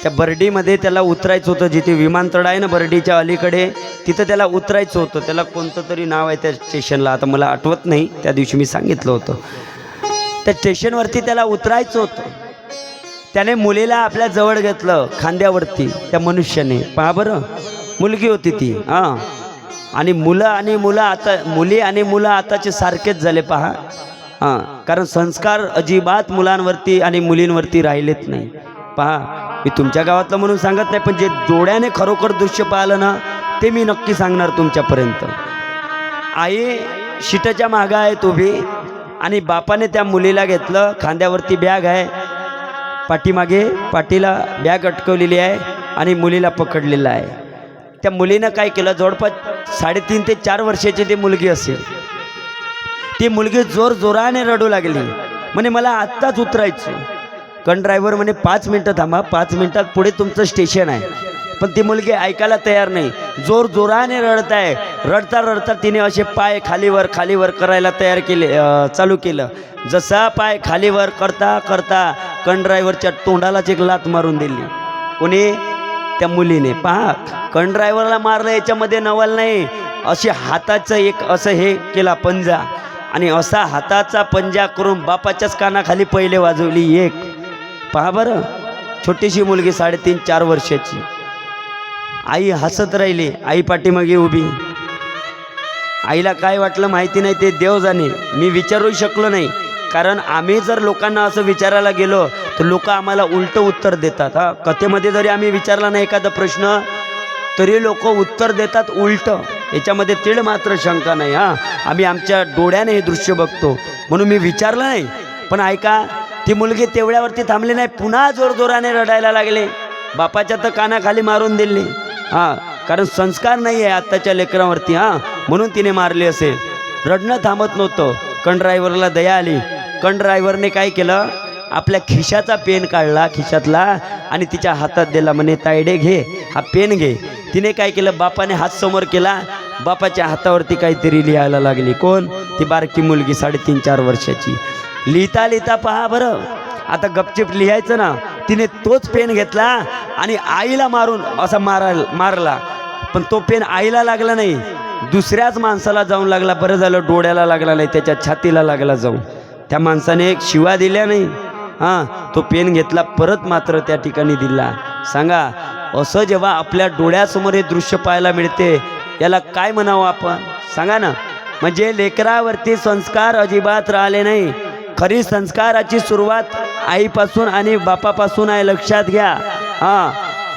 त्या बर्डीमध्ये त्याला उतरायचं होतं, जिथे विमानतळ आहे ना बर्डीच्या अलीकडे, तिथं त्याला उतरायचं होतं. त्याला कोणतं तरी नाव आहे त्या स्टेशनला, आता मला आठवत नाही, त्या दिवशी मी सांगितलं होतं. त्या स्टेशनवरती त्याला उतरायचं होतं. त्याने मुलीला आपल्या जवळ घेतलं खांद्यावरती, त्या मनुष्याने. पहा बरं, मुलगी होती ती. आणि मुली आणि मुलं आताचे सारखेच झाले. पहा, कारण संस्कार अजिबात मुलांवरती आणि मुलींवरती राहिलेत नाही. पहा, मी तुमच्या गावातलं म्हणून सांगत नाही, पण जे डोळ्याने खरोखर दृश्य पाहिलं ना, ते मी नक्की सांगणार तुमच्यापर्यंत. आई शीटाच्या मागं आहेत उभी, आणि बापाने त्या मुलीला घेतलं, खांद्यावरती बॅग आहे, पाठीमागे पाठीला बॅग अटकवलेली आहे आणि मुलीला पकडलेलं आहे. त्या मुलीनं काय केलं, जवळपास 3.5 ते 4 वर्षाची ती मुलगी असेल. ती मुलगी जोराने रडू लागली, म्हणे मला आत्ताच उतरायचं. ड्रायव्हर म्हणे 5 मिनटं थांबा, 5 मिनटात पुढे तुमचं स्टेशन आहे. पण ती मुलगी ऐकायला तयार नाही, जोराने रडत आहे. रडता रडता तिने असे पाय खालीवर करायला चालू केलं. जसा पाय खालीवर करता करता ड्रायव्हरच्या तोंडालाच एक लात मारून दिली. कोणी? त्या मुलीने. पहा, ड्रायव्हरला मारलं याच्यामध्ये नवल नाही. अशी हाताचं एक असं हे केला पंजा, आणि असा हाताचा पंजा करून बापाच्याच कानाखाली पहिले वाजवली एक. पहा बरं, छोटीशी मुलगी 3.5-4 वर्षाची. आई हसत राहिली, आई पाठीमागे उभी. आईला काय वाटलं माहिती नाही, ते देव जाणे. मी विचारू शकलो नाही, कारण आम्ही जर लोकांना असं विचारायला गेलो तर लोक आम्हाला उलटं उत्तर देतात. हा, कथेमध्ये जरी आम्ही विचारला नाही एखादा प्रश्न तरी लोक उत्तर देतात उलटं. याच्यामध्ये तीळ मात्र शंका नाही. हां, आम्ही आमच्या डोळ्याने हे दृश्य बघतो, म्हणून मी विचारलं नाही. पण ऐका, ती मुलगी तेवढ्यावरती थांबली नाही, पुन्हा जोराने रडायला लागले. बापाच्या तर कानाखाली मारून दिली. हां, कारण संस्कार नाही आहे आत्ताच्या लेकरांवरती. हां, म्हणून तिने मारली असेल. रडणं थांबत नव्हतं. ड्रायव्हरला दया आली. ड्रायव्हरने काय केलं, आपल्या खिशाचा पेन काढला खिशातला आणि तिच्या हातात दिला. म्हणे तायडे घे, हा पेन घे. तिने काय केलं, बापाने हात समोर केला, बापाच्या हातावरती काहीतरी लिहायला लागली. कोण? ती बारकी मुलगी 3.5-4 वर्षाची. लिहिता लिहिता पहा बरं, आता गपचिप लिहायचं ना, तिने तोच पेन घेतला आणि आईला मारून असा मारला. पण तो पेन आईला लागला नाही, दुसऱ्याच माणसाला जाऊन लागला. बरं झालं डोळ्याला लागला नाही, त्याच्या छातीला लागला जाऊन. त्या माणसाने एक शिवा दिल्या नाही. हां, तो पेन घेतला, परत मात्र त्या ठिकाणी दिला. सांगा, असं जेव्हा आपल्या डोळ्यासमोर हे दृश्य पाहायला मिळते, याला काय म्हणावं आपण? सांगा ना. म्हणजे लेकरावरती संस्कार अजिबात राहिले नाही. खरी संस्काराची सुरुवात आईपासून आणि बापापासून आहे, लक्षात घ्या. हां,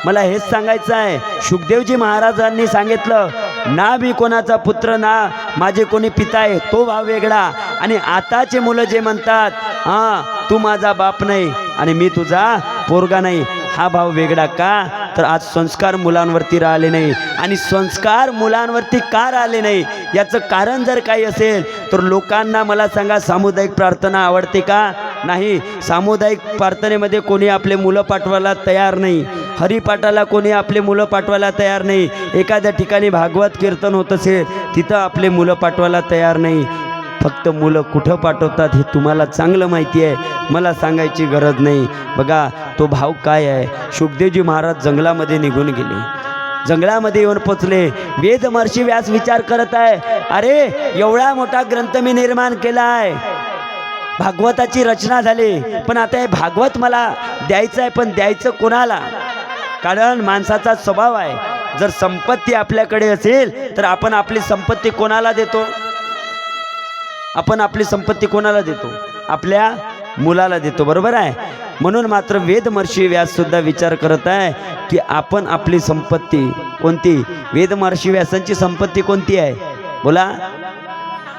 मला हेच सांगायचं आहे. शुकदेवजी महाराजांनी सांगितलं, ना मी कोणाचा पुत्र ना माझे कोणी पिता आहे, तो भाव वेगळा. आणि आताचे मुलं जे म्हणतात, हां तू माझा बाप नाही आणि मी तुझा पोरगा नाही, हा भाव वेगळा. का? तर आज संस्कार मुलांवरती राहिले नाही. आणि संस्कार मुलांवरती का राहिले नाही याचं कारण जर काही असेल तर लोकांना मला सांगा, सामुदायिक प्रार्थना आवडते का? नाही. सामुदायिक प्रार्थनेमध्ये कोणी आपले मुलं पाठवायला तयार नाही. हरिपाठाला कोणी आपले मुलं पाठवायला तयार नाही. एखाद्या ठिकाणी भागवत कीर्तन होत असेल तिथं आपले मुलं पाठवायला तयार नाही. फक्त मुलं कुठं पाठवतात हे तुम्हाला चांगलं माहिती आहे, मला सांगायची गरज नाही. बघा तो भाव काय आहे. शुकदेवजी महाराज जंगलामध्ये निघून गेले. जंगलामध्ये येऊन पोचले. वेद महर्षी व्यास विचार करत आहे, अरे एवढा मोठा ग्रंथ मी निर्माण केला आहे, भागवताची रचना झाली, पण आता हे भागवत मला द्यायचं आहे, पण द्यायचं कोणाला? कारण माणसाचा स्वभाव आहे, जर संपत्ती आपल्याकडे असेल तर आपण आपली संपत्ती कोणाला देतो? आपण आपली संपत्ती कोणाला देतो? आपल्या मुलाला देतो, बरोबर आहे. म्हणून मात्र वेद महर्षी व्यास सुद्धा विचार करत आहे की आपण आपली संपत्ती कोणती? वेद महर्षी व्यासांची संपत्ती कोणती आहे? बोला.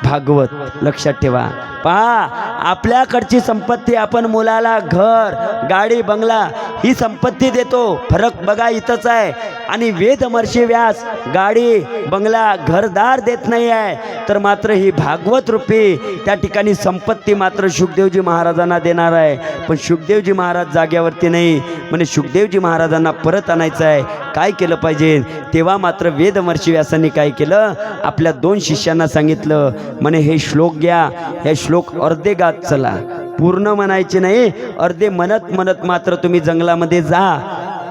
भागवत. लक्षात ठेवा. पहा, आपल्याकडची संपत्ती आपण मुलाला घर गाडी बंगला ही संपत्ती देतो. फरक बघा इथंच आहे. आणि वेद महर्षी व्यास गाडी बंगला घरदार देत नाही आहे, तर मात्र ही भागवत रूपी त्या ठिकाणी संपत्ती मात्र शुकदेवजी महाराजांना देणार आहे. पण शुकदेवजी महाराज जाग्यावरती नाही. म्हणजे शुकदेवजी महाराजांना परत आणायचं आहे. काय केलं पाहिजे? तेव्हा मात्र वेद महर्षी व्यासांनी काय केलं? आपल्या 2 शिष्यांना सांगितलं, म्हणे हे श्लोक घ्या, हे श्लोक अर्धे गात चला, पूर्ण म्हणायचे नाही, अर्धे म्हणत म्हणत मात्र तुम्ही जंगलामध्ये जा.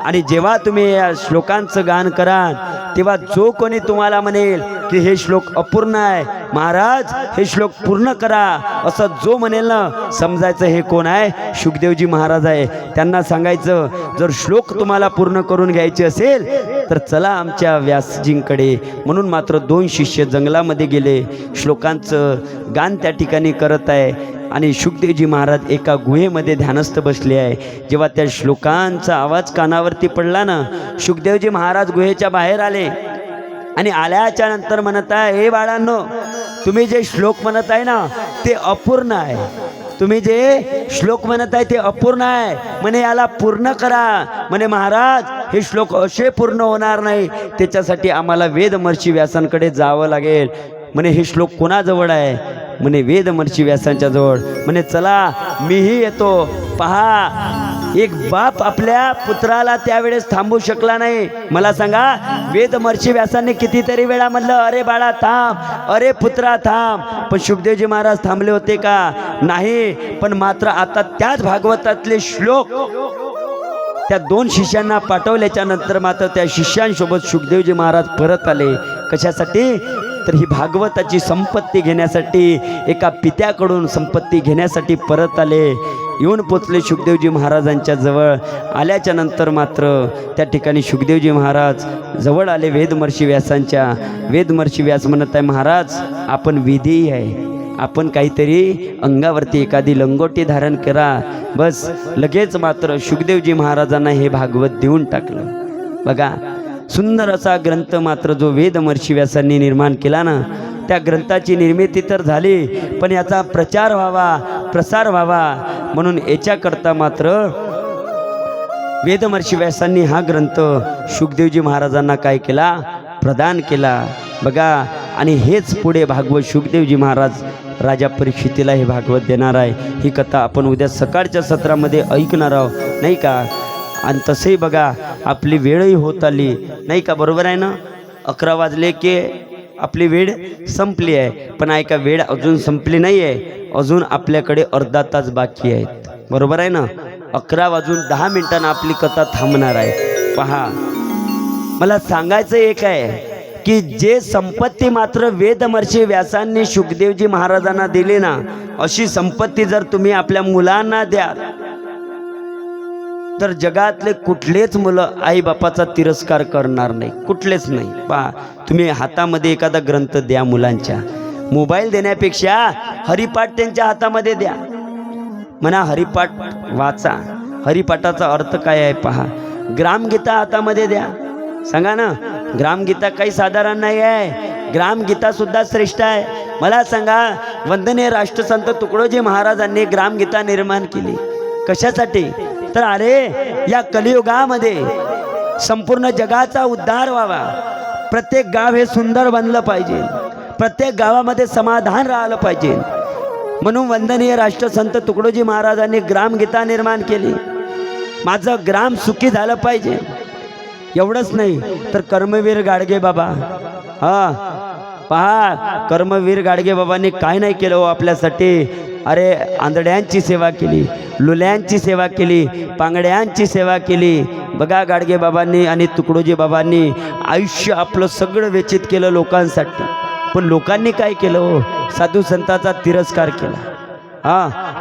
आणि जेव्हा तुम्ही या श्लोकांचं गान कराल तेव्हा जो कोणी तुम्हाला म्हणेल की हे श्लोक अपूर्ण आहे, महाराज हे श्लोक पूर्ण करा, असं जो म्हणेल ना, समजायचं हे कोण आहे? शुकदेवजी महाराज आहे. त्यांना सांगायचं, जर श्लोक तुम्हाला पूर्ण करून घ्यायचे असेल तर चला आमच्या व्यासजींकडे. म्हणून मात्र 2 शिष्य जंगलामध्ये गेले. श्लोकांचं गान त्या ठिकाणी करत आहे. आणि शुकदेवजी महाराज एका गुहेमध्ये ध्यानस्थ बसले आहे. जेव्हा त्या श्लोकांचा आवाज कानावरती पडला ना, शुकदेवजी महाराज गुहेच्या बाहेर आले आणि आल्याच्या नंतर म्हणत आहे, हे बाळांनो, तुम्ही जे श्लोक म्हणत आहे ना ते अपूर्ण आहे. तुम्ही जे श्लोक म्हणत आहे ते अपूर्ण आहे म्हणे, याला पूर्ण करा म्हणे. महाराज हे श्लोक असे पूर्ण होणार नाही, त्याच्यासाठी आम्हाला वेद महर्षी व्यासांकडे जावं लागेल म्हणे. हे श्लोक कोणाजवळ आहे म्हणे? वेद महर्षी व्यासांच्या जवळ म्हणे. चला मीही येतो. पहा, एक बाप आपल्या पुत्राला त्यावेळेस थांबू शकला नाही. मला सांगा, वेद महर्षी व्यासांनी कितीतरी वेळा म्हणलं, अरे बाळा थांब, अरे पुत्रा थांब, पण शुकदेवजी महाराज थांबले होते का? नाही. पण मात्र आता त्याच भागवतातले श्लोक त्या 2 शिष्यांना पाठवल्याच्या नंतर मात्र त्या शिष्यांसोबत शुकदेवजी महाराज परत आले. कशासाठी? तर ही भागवताची संपत्ती घेण्यासाठी, एका पित्याकडून संपत्ती घेण्यासाठी परत आले. येऊन पोचले शुकदेवजी महाराजांच्या जवळ. आल्याच्या नंतर मात्र त्या ठिकाणी शुकदेवजी महाराज जवळ आले वेद महर्षी व्यासांच्या. वेद महर्षी व्यास म्हणत आहे, महाराज आपण विधी आहे, आपण काहीतरी अंगावरती एखादी लंगोटी धारण करा. बस लगेच मात्र शुकदेवजी महाराजांना हे भागवत देऊन टाकलं. बघा, सुंदर असा ग्रंथ मात्र जो वेद महर्षी व्यासांनी निर्माण केला ना, त्या ग्रंथाची निर्मिती तर झाली, पण याचा प्रचार व्हावा, प्रसार व्हावा म्हणून याच्याकरता मात्र वेद महर्षी व्यासांनी हा ग्रंथ शुकदेवजी महाराजांना काय केला? प्रदान केला. बघा, आणि हेच पुढे भागवत शुकदेवजी महाराज राजा परीक्षितीला हे भागवत देणार आहे. ही कथा आपण उद्या सकाळच्या सत्रामध्ये ऐकणार आहोत, नाही का? आणि तसंही बघा, आपली वेळही होत आली, नाही का? बरोबर आहे ना? 11 वाजले की आपली वेळ संपली आहे. पण ऐका, वेळ अजून संपली नाही आहे, अजून आपल्याकडे अर्धा तास बाकी आहेत. बरोबर आहे ना? 11 वाजून 10 मिनिटांना आपली कथा थांबणार आहे. पहा, मला सांगायचं एक आहे की जे संपत्ती मात्र वेद महर्षी व्यासांनी शुकदेवजी महाराजांना दिली ना, अशी संपत्ती जर तुम्ही आपल्या मुलांना द्याल तर जगातले कुठलेच मुलं आईबापाचा तिरस्कार करणार नाही, कुठलेच नाही. पहा, तुम्ही हातामध्ये एखादा ग्रंथ द्या मुलांच्या. मोबाईल देण्यापेक्षा हरिपाठ त्यांच्या हातामध्ये द्या. म्हणा हरिपाठ वाचा. हरिपाठाचा अर्थ काय आहे पहा. ग्रामगीता हातामध्ये द्या. सांगा ना, ग्रामगीता काही साधारण नाही आहे, ग्रामगीता सुद्धा श्रेष्ठ आहे. मला सांगा, वंदनीय राष्ट्रसंत तुकडोजी महाराजांनी ग्रामगीता निर्माण केली कशासाठी? तर अरे या कलियुगामध्ये संपूर्ण जगाचा उद्धार व्हावा, प्रत्येक गाव हे सुंदर बनलं पाहिजे, प्रत्येक गावामध्ये समाधान राहिलं पाहिजे, म्हणून वंदनीय राष्ट्रसंत तुकडोजी महाराजांनी ग्रामगीता निर्माण केली. माझं ग्राम सुखी झालं पाहिजे. एवढंच नाही तर कर्मवीर गाडगे बाबा, पहा, कर्मवीर गाडगे बाबांनी काय नाही केलं हो आपल्यासाठी. अरे आंधळ्यांची सेवा केली, लुल्यांची सेवा केली, पांगड्यांची सेवा केली. बघा, गाडगे बाबांनी आणि तुकडोजी बाबांनी आयुष्य आपलं सगळं व्यतीत केलं लोकांसाठी. पण लोकांनी काय केलं हो? साधू संतांचा तिरस्कार केला.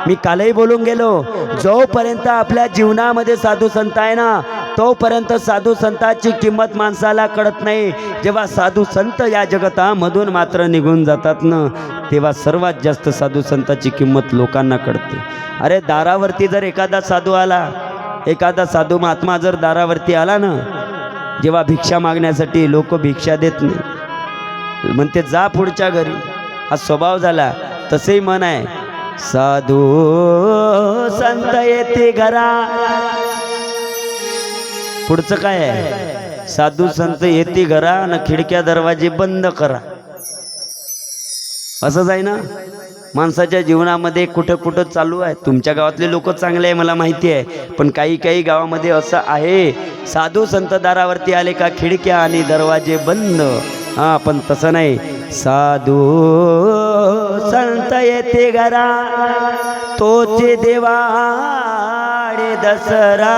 मी कालही बोलून गेलो, जोपर्यंत आपल्या जीवनामध्ये साधू संत आहे ना, तोपर्यंत साधू संतांची किंमत माणसाला कळत नाही. जेव्हा साधू संत या जगतामधून मात्र निघून जातात ना, तेव्हा सर्वात जास्त साधू संतांची किंमत लोकांना कळते. अरे दारावरती जर एखादा साधू आला, एखादा साधू महात्मा जर दारावरती आला ना, जेव्हा भिक्षा मागण्यासाठी, लोक भिक्षा देत नाही, म्हणते जा पुढच्या घरी. हा स्वभाव झाला. तसेही मन आहे, साधू संत येते घरा. पुढचं काय आहे? साधू संत येते घरा न खिडक्या दरवाजे बंद करा. असंच आहे ना माणसाच्या जीवनामध्ये. कुठं कुठं चालू आहे. तुमच्या गावातले लोक चांगले आहे मला माहिती आहे, पण काही काही गावामध्ये असं आहे, साधू संत दारावरती आले का खिडक्या आणि दरवाजे बंद. पण तसं नाही. साधू संत येते घरा, तोचे देवाडे दसरा.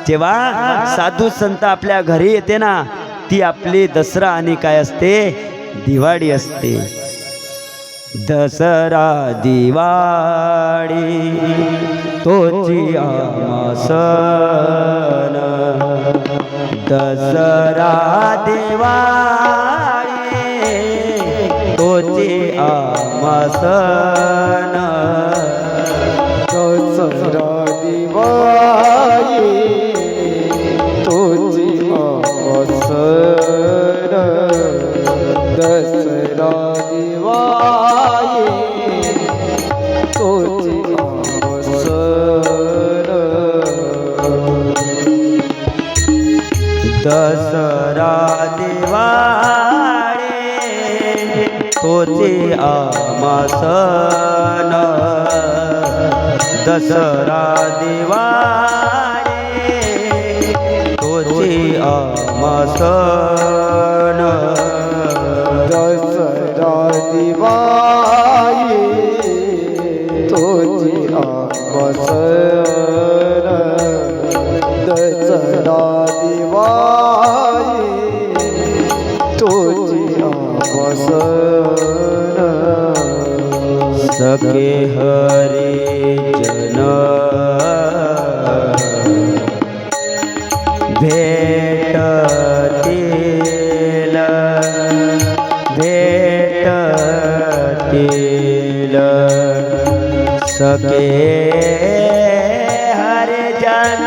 जेव्हा साधू संत आपल्या घरी येते ना, ती आपली दसरा आणि काय असते? दिवाळी असते. दसरा दिवाळी तोची आम्हा सण. दसरा दिवाळी तोची आम्हा सण. दसरा दिवाळी तोची आम्हा सण. दसरा दिवाळी दसरा दिवाळे तोचे आम्हा सण दसरा दिवाळे तोचे आम्हा सण दसरा दिवाळी तोची आमसन दसरा दिवाळी तोची आमसन सखे हरी जन भेटतील भेटतील सखे हरी जन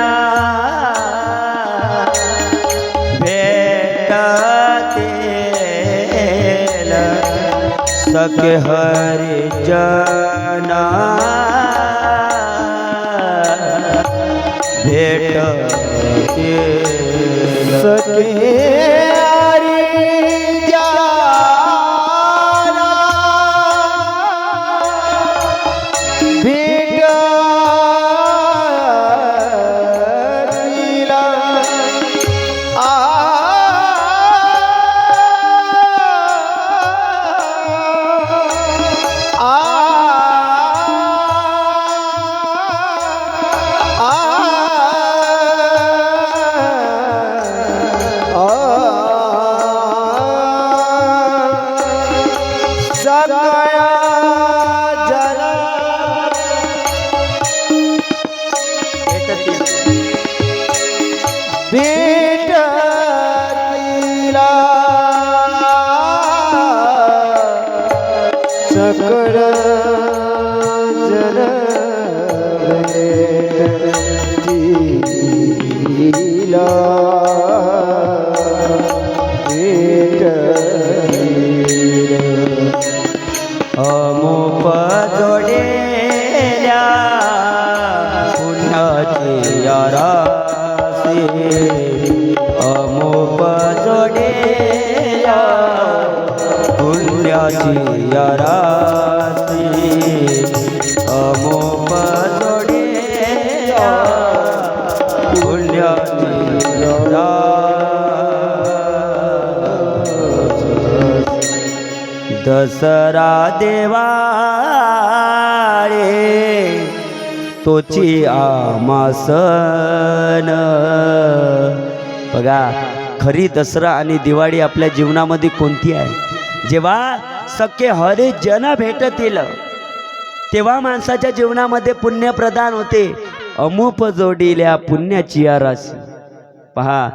भेटतील सखे हरी जन भेटतील सखे हरी जाना भेटतील सगळ्या जन भेटतील सकळ जन भेटतील अमुप जोडेल्या पुण्याची राशी अमुप जोडेल्या पुण्याची राशी अमुप जोडेल्या पुण्याची दसरा दिवाळे तोची आम्हा सण बघा खरी दसरा आणि दिवाळी आपल्या जीवनामध्ये कोणती आहे जेव्हा सख्खे हरी जन भेटतील तेव्हा माणसाच्या जीवनामध्ये पुण्य प्रदान होते अमुप जोडील्या पुण्याची राशी पहा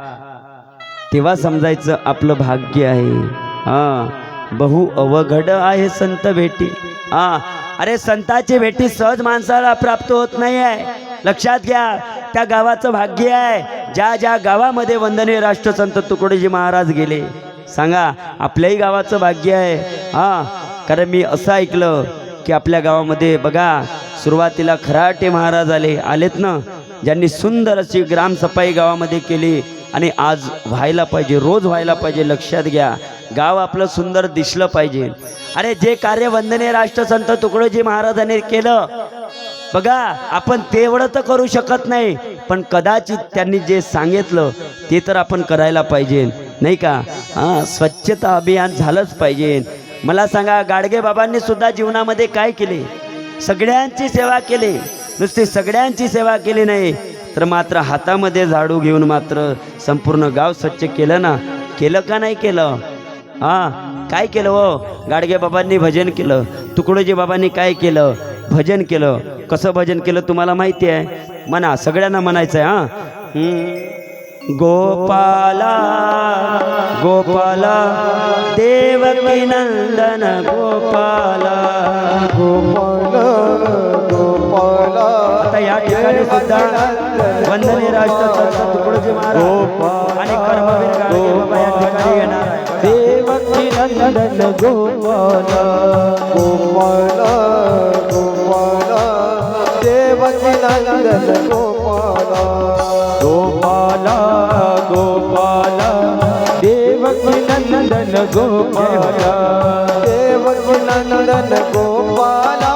तेव्हा समजायचं आपलं भाग्य आहे हां बहु अवघड आहे संत भेटी अरे संताची भेटी सहज माणसाला प्राप्त होत नाही आहे लक्षात घ्या त्या गावाचं भाग्य आहे ज्या ज्या गावामध्ये वंदनीय राष्ट्रसंत तुकडोजी महाराज गेले सांगा आपल्याही गावाचं भाग्य आहे कारण मी असं ऐकलं की आपल्या गावामध्ये बघा सुरुवातीला खराटे महाराज आलेत ना ज्यांनी सुंदर अशी ग्रामसफाई गावामध्ये केली आणि आज व्हायला पाहिजे रोज व्हायला पाहिजे लक्षात घ्या गाव आपलं सुंदर दिसलं पाहिजे अरे जे कार्य वंदनीय राष्ट्रसंत तुकडोजी महाराजांनी केलं बघा आपण तेवढं तर करू शकत नाही पण कदाचित त्यांनी जे सांगितलं ते तर आपण करायला पाहिजे नाही का स्वच्छता अभियान झालंच पाहिजे मला सांगा गाडगे बाबांनी सुद्धा जीवनामध्ये काय केले सगळ्यांची सेवा केली नुसती सगळ्यांची सेवा केली नाही तर मात्र हातामध्ये झाडू घेऊन मात्र संपूर्ण गाव स्वच्छ केलं ना केलं का नाही केलं काय केलं हो गाडगे बाबांनी भजन केलं तुकडोजी बाबांनी काय केलं भजन केलं कसं भजन केलं तुम्हाला माहिती आहे म्हणा सगळ्यांना म्हणायचं आहे गोपाला गोपाला देवकी नंदन गोपाला गोपाला गोपाला आता या ठिकाणी सुद्धा वंदनीय राष्ट्रसंत तुकडोजी महाराज आणि कर्मवीर गाडगे बाबा या ठिकाणी येणार आहे देवकी नंदन गोपाला गोपाला गोपाला देवकी नंदन गोपाला गोपाला गोपाला गोपाला देवकी नंदन गोपाला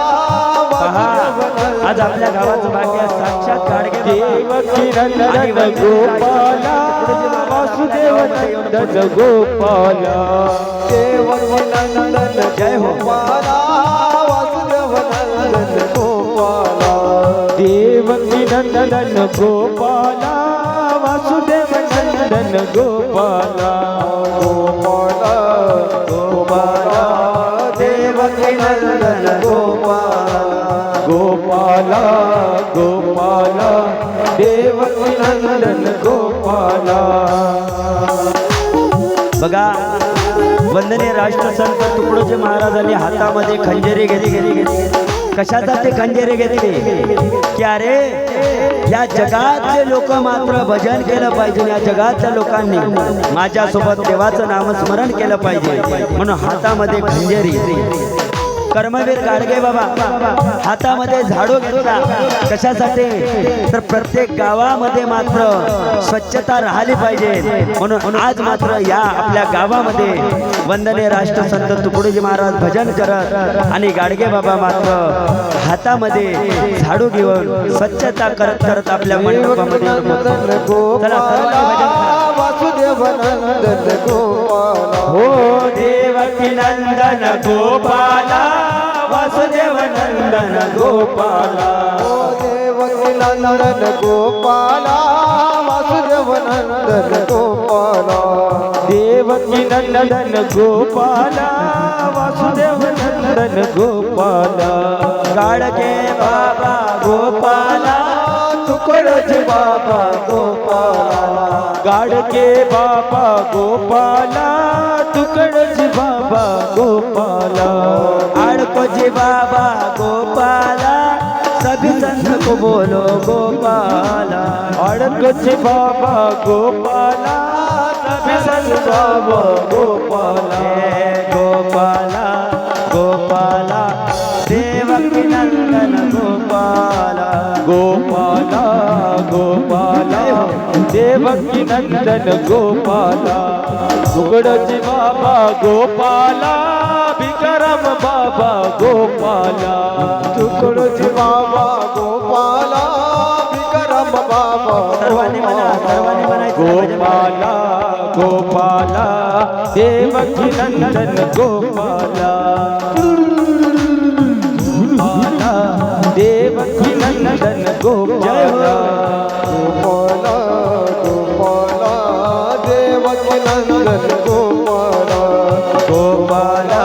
आज आपल्या गावाचं भाग्य साक्षात गाडगे देवकी नंदन गोपाला वासुदेव नंदन गोपाला देवकी नंदन जय गोपाला वासुदेव नंदन गोपाला देवकी नंदन गोपाला वासुदेव नंदन गोपाला गोपाला गोपाला देवकी नंदन गोपाला गोपाला गोपाला देवकी नंदन गोपाला बघा वंदनीय राष्ट्रसंत तुकडोजी महाराजांनी हातामध्ये खंजरी घेतली कशाचा ते खंजरी घेतली की अरे या जगातले लोक मात्र भजन केलं पाहिजे या जगातल्या लोकांनी माझ्यासोबत देवाचं नामस्मरण केलं पाहिजे म्हणून हातामध्ये खंजरी कर्मवीर गाडगे बाबा हातामध्ये झाडू घेतला कशासाठी तर प्रत्येक गावामध्ये मात्र स्वच्छता राहिली पाहिजे म्हणून आज मात्र या आपल्या गावामध्ये वंदनीय राष्ट्रसंत तुकडोजी महाराज भजन करत आणि गाडगे बाबा मात्र हातामध्ये झाडू घेऊन स्वच्छता करत करत आपल्या मंडपामध्ये चला सर्वांनी भजन करा. वासुदेव नंदन गोपाला हो देवकी नंदन गोपाला वासुदेव नंदन गोपाला देवकी नंदन गोपाला वासुदेव नंदन गोपाला देवकी नंदन गोपाला वासुदेव नंदन गोपाला गाडगे बाबा गोपाला तुकडोजी बाबा गोपाला गाडगे बाबा गोपाला तुकडोजी बाबा गोपाला आडकोजी बाबा गोपाला सभी संत को बोलो गोपाला अड़कोजी बाबा गोपाला सभी संत बाबा गोपाला गोपाला गोपाला देवकी नंदन गोपाला गोपाला गोपाला देवकी नंदन गोपाला तुकडोजी बाबा गोपाला विक्रम बाबा गोपाला तुकडोजी बाबा गोपाला विक्रम बाबा सर्वांनी म्हणायचं गोपाला गोपाला देवकी नंदन गोपाला गोपाला देवकी नंदन गोपाला गोपाला गोपाला देवकी नंदन गोपाला गोपाला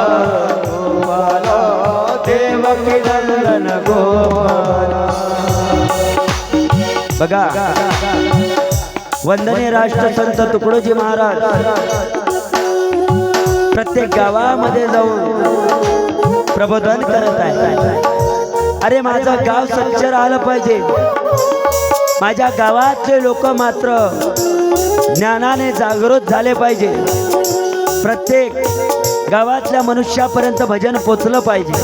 गोपाला देवकी नंदन गोपाला बघा वंदनीय राष्ट्रसंत तुकडोजी महाराज प्रत्येक गावामध्ये जाऊन प्रबोधन करत आहे अरे माझं गाव स्वच्छ राहिलं पाहिजे माझ्या गावातले लोक मात्र ज्ञानाने जागृत झाले पाहिजे प्रत्येक गावातल्या मनुष्यापर्यंत भजन पोचलं पाहिजे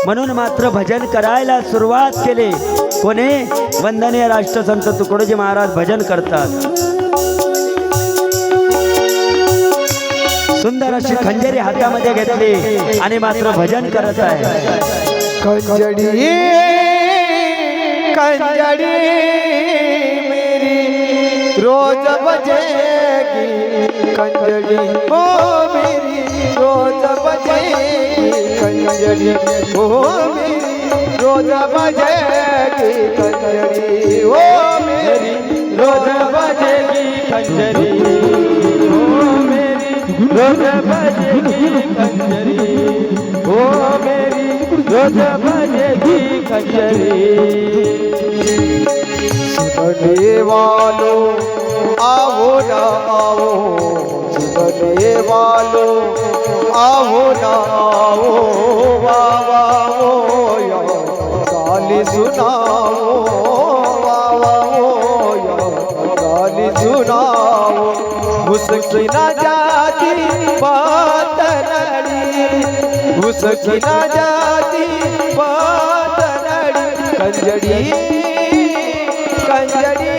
म्हणून मात्र भजन करायला सुरुवात केली कोणी वंदनीय राष्ट्रसंत तुकडोजी महाराज भजन करतात सुंदर अशी खंजरी हातामध्ये घेतली आणि मात्र भजन करत आहे कंजड़ी कंजड़ी मेरी रोज बजेगी कंजड़ी ओ मेरी रोज बजेगी कंजड़ी ओ मेरी रोज बजेगी कंजड़ी ओ मेरी रोज बजेगी कंजड़ी ओ मेरी रोज बजेगी कंजड़ी ओ मेरी रोज बजेगी खंजरी सुनने वालों आओ ना आओ सुनने वालों आओ ना आओ वावा ओ या गाली सुनाओ वावा ओ या गाली सुनाओ मुस्की ना जाती बात लड़ी उसकी ना जाती बात लड़ी कंजड़ी कंजड़ी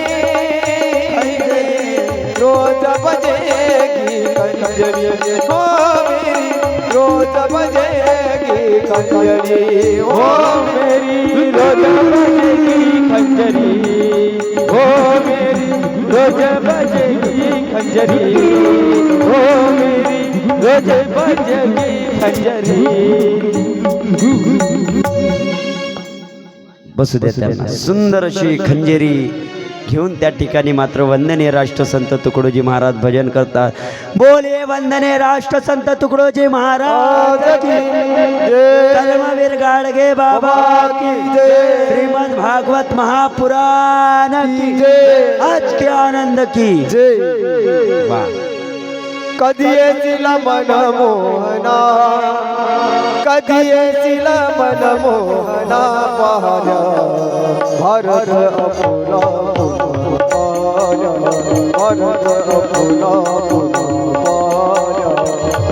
रोज बजेगी खंजरी हो मेरी रोज बजेगी खंजरी हो मेरी रोज बजेगी खंजरी हो मेरी रोज बजेगी खंजरी हो मेरी रोज बजेगी खंजरी बसू द्या त्यांना. सुंदर अशी खंजेरी घेऊन त्या ठिकाणी मात्र वंदनीय राष्ट्रसंत तुकडोजी महाराज भजन करतात. बोले वंदनीय राष्ट्रसंत तुकडोजी महाराज की जय. धर्मवीर गाडगे बाबा की श्रीमद भागवत महापुराण की जय. आज के आनंद की जय. वाह. कधी येतील मन मोहना कधी येतील मन मोहना पाहण्या भारत अपुला पाहण्या भारत अपुला पाहण्या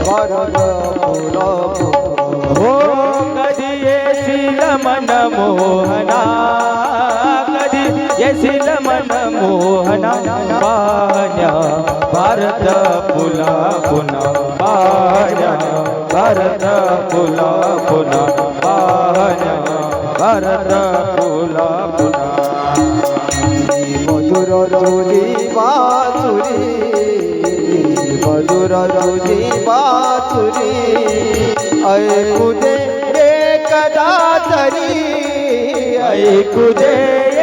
भारत अपुला हो कधी येशील मन मोहना कधी येशील मन मोहना पाहण्या भारत पुला पुन्हा पाहण्या भारत पुला पुन्हा पाहण्या भारत पुला पुन्हा मधुर तुझी बासुरी मधुर तुझी बासुरी ऐकू दे एकदा तरी ऐकू दे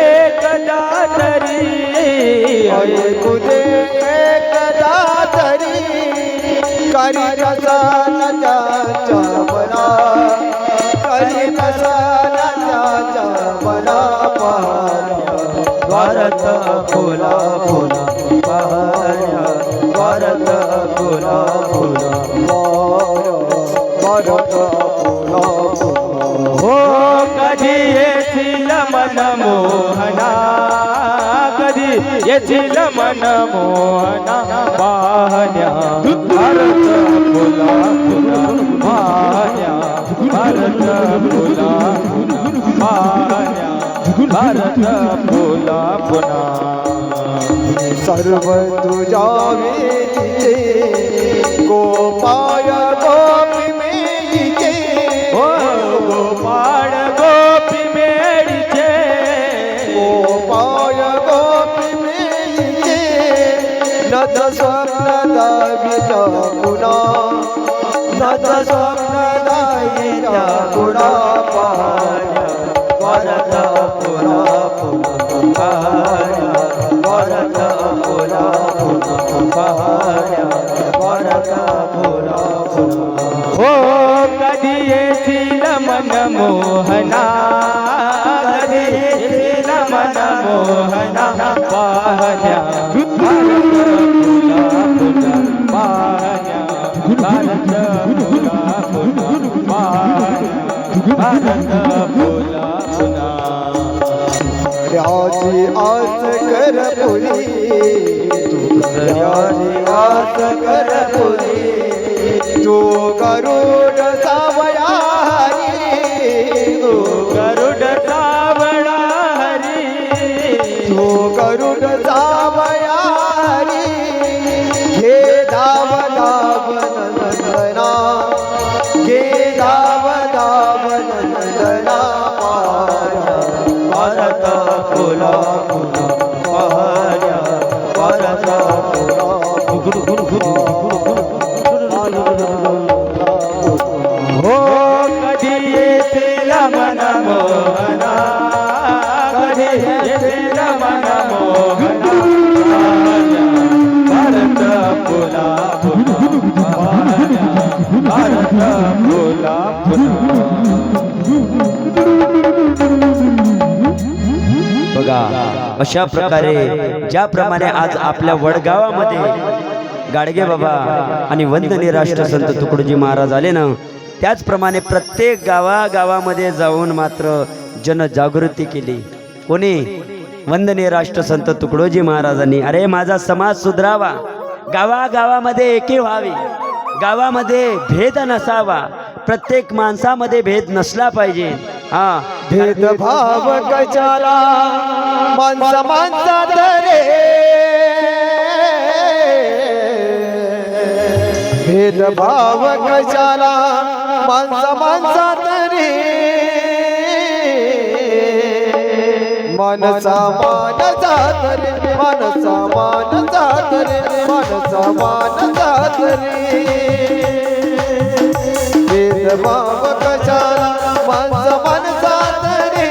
एकदा तरी ऐकू दे एकदा तरी करी प्रसन्नाच्या मना करी प्रसन्नाच्या मना पाहण्या भारत फुला फुला पाहण्या भारत फुला फुला भारत फुला हो कधी येशील मन मोहना कधी येशील मन मोहना पाहण्या भारत फुला फुला पाहण्या भारत फुला फुला पाहण्या भारत फुला पुन्हा सर्व तुझ्या वेळीचे गोपाळ गोपी मेळीचे हो गोपाळ गोपी मेळीचे गोपाळ गोपी मेळीचे नद स्वप्न दाविता पुन्हा नद स्वप्न दाविता पुन्हा पाहण्या भारत फुला फुला पाहण्या भारत फुला फुला पाहण्या भारत फुला फुला हो कधी येशील मन मोहना कधी येशील मन मोहना पाहण्या भारत फुला फुला पाहण्या भारत फुला फुला पाहण्या भारत फुला फुला याची आस कर पुरी दुसऱ्याची आस कर पुरी तू गरुड सावळारी तू गरुड सावळा हरी तू गरुड सावळारी घे धाव धाव नंदना घे धाव धाव नंदना भारत फुला फुला पाहण्या भारत फुला हो कधी येशील मन मोहना कधी येशील मन मोहना भारत फुला फुला पाहण्या भारत फुला फुला बघा अशा प्रकारे ज्याप्रमाणे आज आपल्या वडगावामध्ये गाडगे बाबा आणि वंदनीय राष्ट्रसंत तुकडोजी महाराज आले ना, त्याचप्रमाणे प्रत्येक गावागावामध्ये जाऊन मात्र जनजागृती केली. कोणी? वंदनीय राष्ट्रसंत तुकडोजी महाराजांनी. अरे माझा समाज सुधरावा, गावागावामध्ये एकी व्हावी, गावामध्ये भेद नसावा, प्रत्येक माणसामध्ये भेद नसला पाहिजे. हा, भेदभाव कशाला माणसा माणसात रे भेदभाव कशाला माणसात रे मानसा मान जात रे मानसा मान जात रे मानसा मान जात रे भेदभाव कशाला माणसा जात रे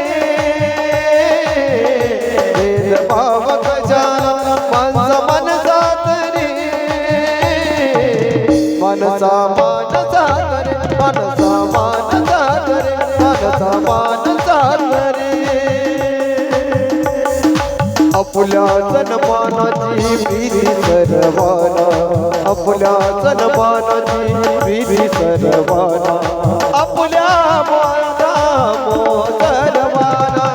भेदभाव कशाला माणसा जात रे मानसा मान जात रे मानसा मान जात रे मानसा मान जात रे आपल्या जनमानाची प्रीती सर्वाना आपल्या जनमानाची प्रीती सर्वाना आपल्या मोजा सर्वाना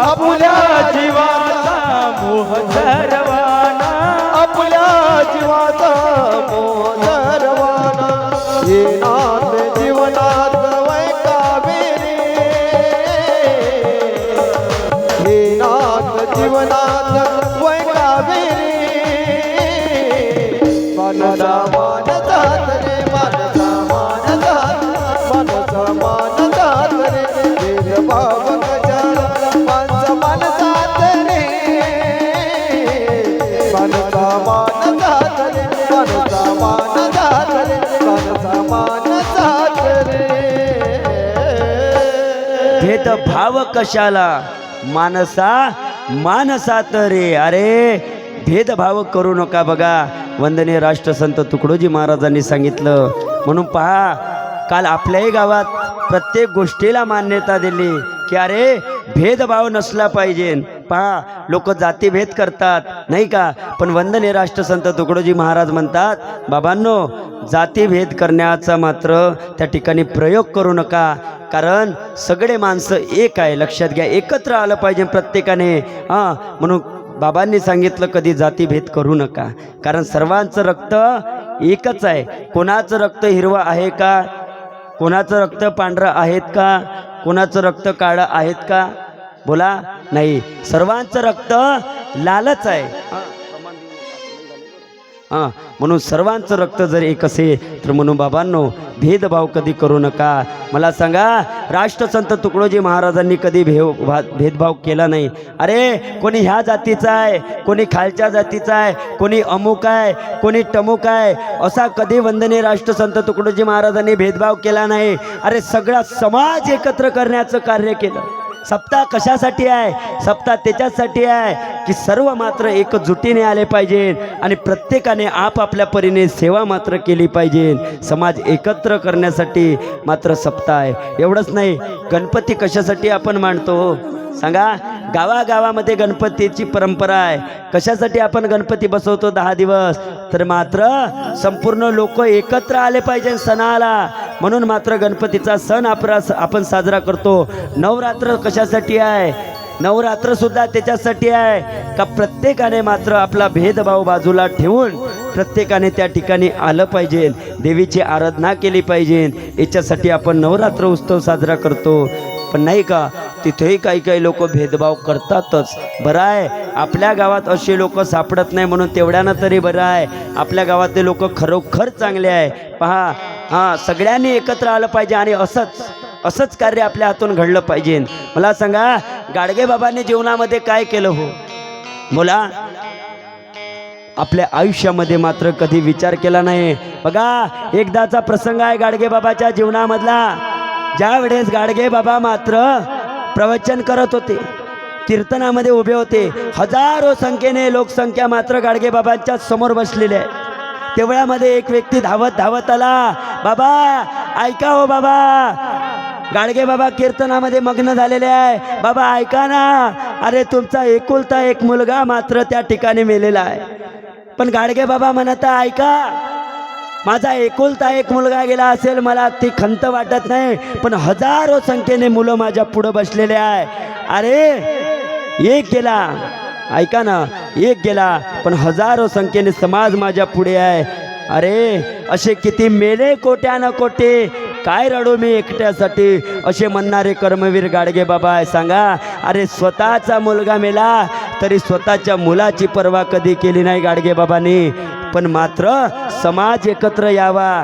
आपल्या जीवाचा मोह सर्वाना आपल्या जीवाचा मोह सर्वाना येणार जीवनात वै कावेरी येणार जीवनात वै कावेरी मानसा मान जात रे मानसा मान जात मानसा मान जात रे भेदभाव कशाला मानसा मान जात रे मानसा मान जात रे मानसा मान जात रे मानसा मान जात रे भेदभाव कशाला मानसा मानसात रे. अरे भेदभाव करू नका. बघा वंदनीय राष्ट्रसंत तुकडोजी महाराजांनी सांगितलं. म्हणून पहा काल आपल्याही गावात प्रत्येक गोष्टीला मान्यता दिली की अरे भेदभाव नसला पाहिजे. पहा लोक जातीभेद करतात नाही का, पण वंदनीय राष्ट्रसंत तुकडोजी महाराज म्हणतात बाबांनो जातीभेद करण्याचा मात्र त्या ठिकाणी प्रयोग करू नका, कारण सगळे माणसं एक आहे. लक्षात घ्या, एकत्र आलं पाहिजे प्रत्येकाने. म्हणून बाबांनी सांगितलं कधी जातीभेद करू नका, कारण सर्वांचं रक्त एकच आहे. कोणाचं रक्त हिरवं आहे का, कोणाचं रक्त पांढरं आहेत का, कोणाचं रक्त काळं आहेत का, बोला नाही. सर्वांचं रक्त लालच आहे. म्हणून सर्वांचं रक्त जर एक असेल तर म्हणून बाबांनो भेदभाव कधी करू नका. मला सांगा राष्ट्रसंत तुकडोजी महाराजांनी कधी भेदभाव केला नाही. अरे कोणी ह्या जातीचा आहे, कोणी खालच्या जातीचा आहे, कोणी अमुक आहे, कोणी टमुक आहे, असा कधी वंदनीय राष्ट्रसंत तुकडोजी महाराजांनी भेदभाव केला नाही. अरे सगळा समाज एकत्र करण्याचं कार्य केलं. सप्ताह कशासाठी आहे? सप्ताह त्याच्यासाठी आहे की सर्व मात्र एकजुटीने आले पाहिजे आणि प्रत्येकाने आपापल्या परीने सेवा मात्र केली पाहिजे. समाज एकत्र करण्यासाठी मात्र सप्ताह आहे. एवढंच नाही, गणपती कशासाठी आपण मांडतो सांगा? गावागावामध्ये गणपतीची परंपरा आहे. कशासाठी आपण गणपती बसवतो 10 दिवस? तर मात्र संपूर्ण लोक एकत्र आले पाहिजे सणाला, म्हणून मात्र गणपतीचा सण आपण साजरा करतो. नवरात्र कशासाठी आहे? नवरात्र सुद्धा त्याच्यासाठी आहे का प्रत्येकाने मात्र आपला भेदभाव बाजूला ठेवून प्रत्येकाने त्या ठिकाणी आलं पाहिजे, देवीची आराधना केली पाहिजे. याच्यासाठी आपण नवरात्र उत्सव साजरा करतो. पण नाही का, तिथेही काही लोक भेदभाव करतातच. बरं आहे आपल्या गावात असे लोक सापडत नाही म्हणून तेवढ्यानं तरी बरं आहे. आपल्या गावातले लोक खरोखर चांगले आहे. पहा सगळ्यांनी एकत्र आलं पाहिजे आणि असंच कार्य आपल्या हातून घडलं पाहिजे. मला सांगा गाडगे बाबांनी जीवनामध्ये काय केलं हो? बोला. आपल्या आयुष्यामध्ये मात्र कधी विचार केला नाही. बघा एकदाचा प्रसंग आहे गाडगे बाबाच्या जीवनामधला. ज्या वेळेस गाडगे बाबा मात्र प्रवचन करत होते, कीर्तनामध्ये उभे होते, हजारो संख्येने लोकसंख्या मात्र गाडगे बाबांच्या समोर बसलेली आहे. तेवढ्यामध्ये एक व्यक्ती धावत आला. बाबा ऐका हो बाबा, गाडगे बाबा कीर्तनामध्ये मग्न झालेले आहे. बाबा ऐका ना, अरे तुमचा एकुलता एक मुलगा मात्र त्या ठिकाणी मेलेला आहे. पण गाडगे बाबा म्हणत ऐका, माझा एकुलता एक मुलगा गेला असेल, मला ती खंत वाटत नाही, पण हजारो संख्येने मुलं माझ्या पुढं बसलेले आहे. अरे एक गेला, ऐका ना, एक गेला पण हजारो संख्येने समाज माझ्या पुढे आहे. अरे असे किती मेले कोट्यानं कोटे, काय रडू मी एकट्यासाठी, असे म्हणणारे कर्मवीर गाडगे बाबा आहे. सांगा, अरे स्वतःचा मुलगा मेला तरी स्वतःच्या मुलाची पर्वा कधी केली नाही गाडगे बाबांनी. पण मात्र समाज एकत्र यावा,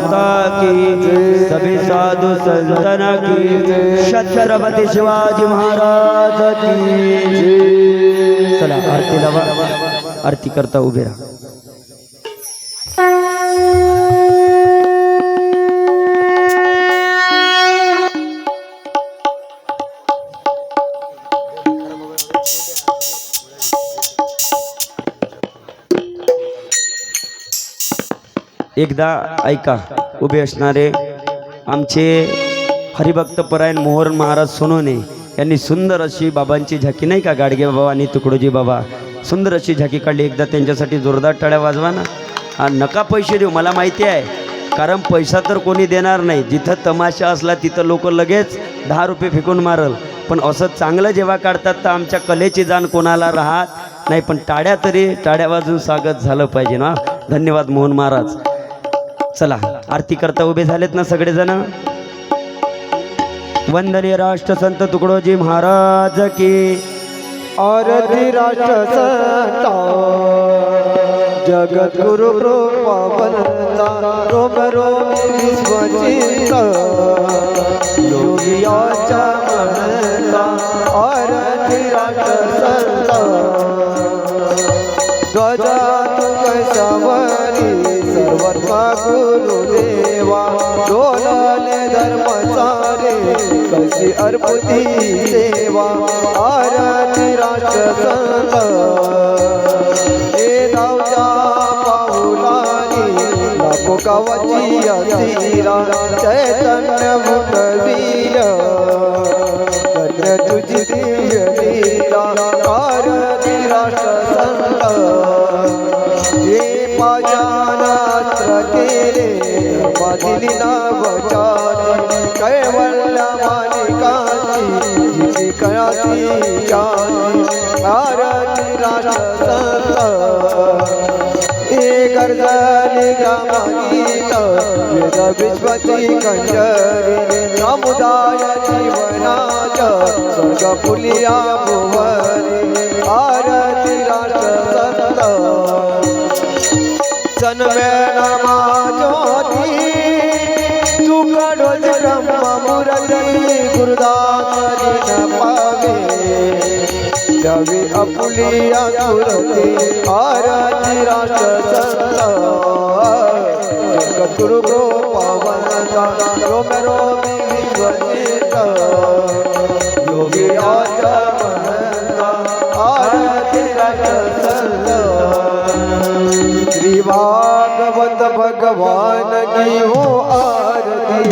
माता की, सभी साधु संतन की, छत्रपती शिवाजी महाराज की। चला आरती लावा, आरती करता उभे राहा। एकदा ऐका, उभे असणारे आमचे हरिभक्त परायण मोहन महाराज सोनोने यांनी सुंदर अशी बाबांची झाकी, नाही का, गाडगे बाबा आणि तुकडोजी बाबा, सुंदर अशी झाकी काढली। एकदा त्यांच्यासाठी जोरदार टाळ्या वाजवा ना। हा, नका पैसे देऊ, मला माहिती आहे, कारण पैसा तर कोणी देणार नाही। जिथं तमाशा असला तिथं लोक लगेच 10 रुपये फेकून मारल, पण असं चांगलं जेव्हा काढतात तर आमच्या कलेची जाण कोणाला राहत नाही। पण टाळ्या तरी, टाळ्या वाजून स्वागत झालं पाहिजे ना। धन्यवाद मोहन महाराज। चला आरती करता उभे झालेत ना सगळेजण। वंदनीय राष्ट्रसंत तुकडोजी महाराज की। आरती राष्ट्रसंता जगद्गुरु कृपावंता, रोम रोम विश्वचिंता, योगियाच्या म्हणता। आरती राष्ट्रसंता ध्वजा तुकसावरी, सर्वत्वा गुरुदेवा, डोलाले धर्मचारे, कशी अर्पुती सेवा। आरती राष्ट्रसंत हे धावत्या पाऊलानी, लाखो गावाची असिरा, चैतन्य भूतवीर, धन्य तुझी दिव्य लीला। आरती राष्ट्रसंत हे पाजानास्त्र केले, धर्मादिली नावचारी, कैवल्य मालिकाची, जिची कळाची शांती। आरती राष्ट्रसंत हे गर्जली ग्रामगीत, वेद विश्वाची कंजरी, समुदाय जीवनाच्या स्वर्ग फुलिया भुवरी। आरती राष्ट्रसंत जन्मे नमा ज्योती, तुकडोजी ब्रह्म मुरली, गुरुदास न पावे, द्यावी आपुलिया सुरती। आरती राष्ट्रसंत जगद्गुरु कृपावंता, रोम रोम विश्वचिंता, योगियाच्या म्हणता। आरती राष्ट्रसंत श्री भागवत भगवान की हो आरती,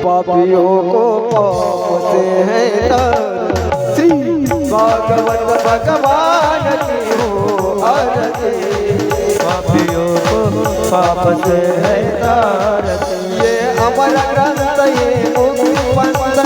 पापियों को पाप से है तर। श्री भागवत भगवान की हो आरती, पापियों को पाप से है तारती। ये अमर ग्रंथ ये मुक्ति पंथ,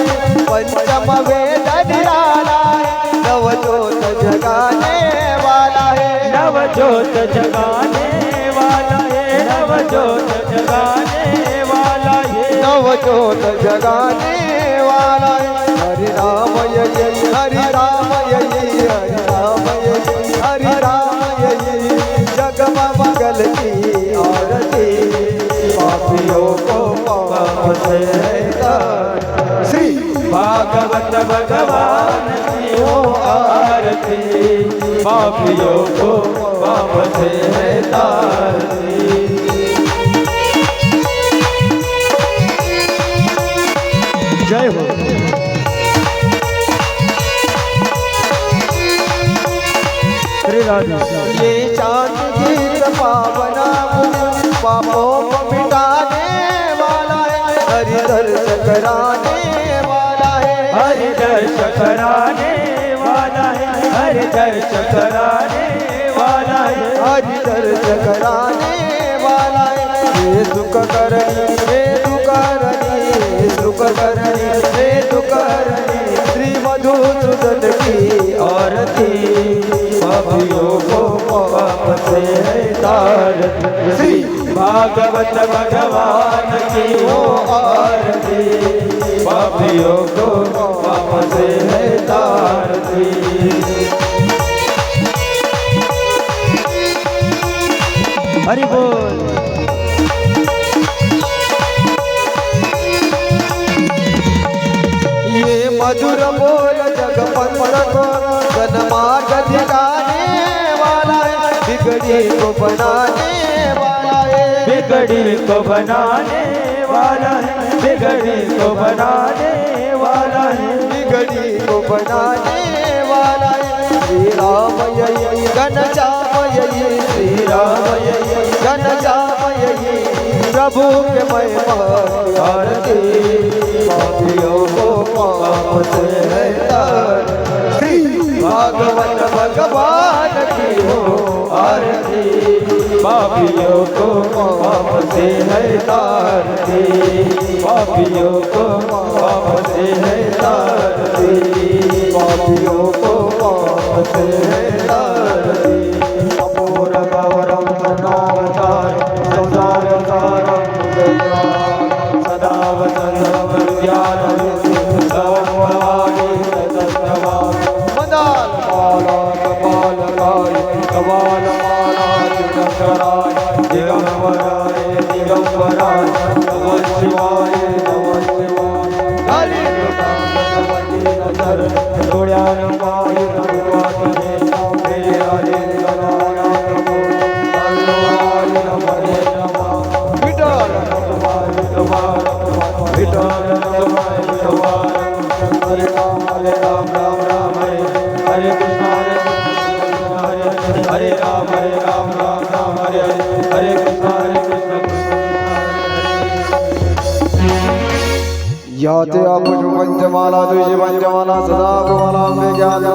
पंचम वेद निराला है, नवजोत जगाने वाला है। नवजोत जगाने वाला है, नवजोत जगाने वाला है, नवजोत जगाने वाला है। हरि राम यही, हरि राम यही, हरि राम यही, हरि राम यही, जगम मंगल की आरती, पापियों को पाप से है तर। श्री भागवत भगवान की हो आरती, पापियों को पाप से है तारती। जय हो। श्री राधे। ये चांद गीत पावना, पापों को मिटाने वाला है, हरि दर्श कराने वाला है। हरि दर्श कराने वाला है, हरि दर्श कराने वाला है, हरि दर्श कराने वाला है। हे सुख करनी, हे दुख करनी, हे सुख करनी, हे दुख करनी, श्री मधुसूदन की आरती, पापियों को पाप से है तारती। श्री भागवत भगवान की हो आरती, पापियों को पाप से है तारती। हरि बोल। मधुर बोल जग पंथ जनमार्ग दिखाने वाला है बिगड़ी को बनाने वाला है बिगड़ी को बनाने वाला है बिगड़ी को बनाने वाला है बिगड़ी को बनाने वाला है श्री राम यही घनश्याम यही श्री राम यही घनश्याम यही प्रभु के महिमा आरती पापियों को पाप से है तारती भागवत भगवान की हो आरती पापियों को पाप से है तारती पापियों को पाप से है तारती पापियों को पाप से है तारती अमोर गौरव नावतार संसार सारं सदा वसंतम ज्ञानं सर्ववाणी सततवा मदाल माला कपाल काय कपाल माला दिगंबराय दिगंबराय दिगंबराय नमः शिवाय नमः शिवाय हरि नजर डोळ्यानं पाहिलं वाटले मेरे हरे गणाला नमो सर्वाय नमः विठ्ठल हरे राम राम राम हरे कृष्ण हरे राम राम राम हरे कृष्ण कृष्ण या ते आपण पंचमाला तुझी पंचमाला सदा तुम्हाला ज्ञान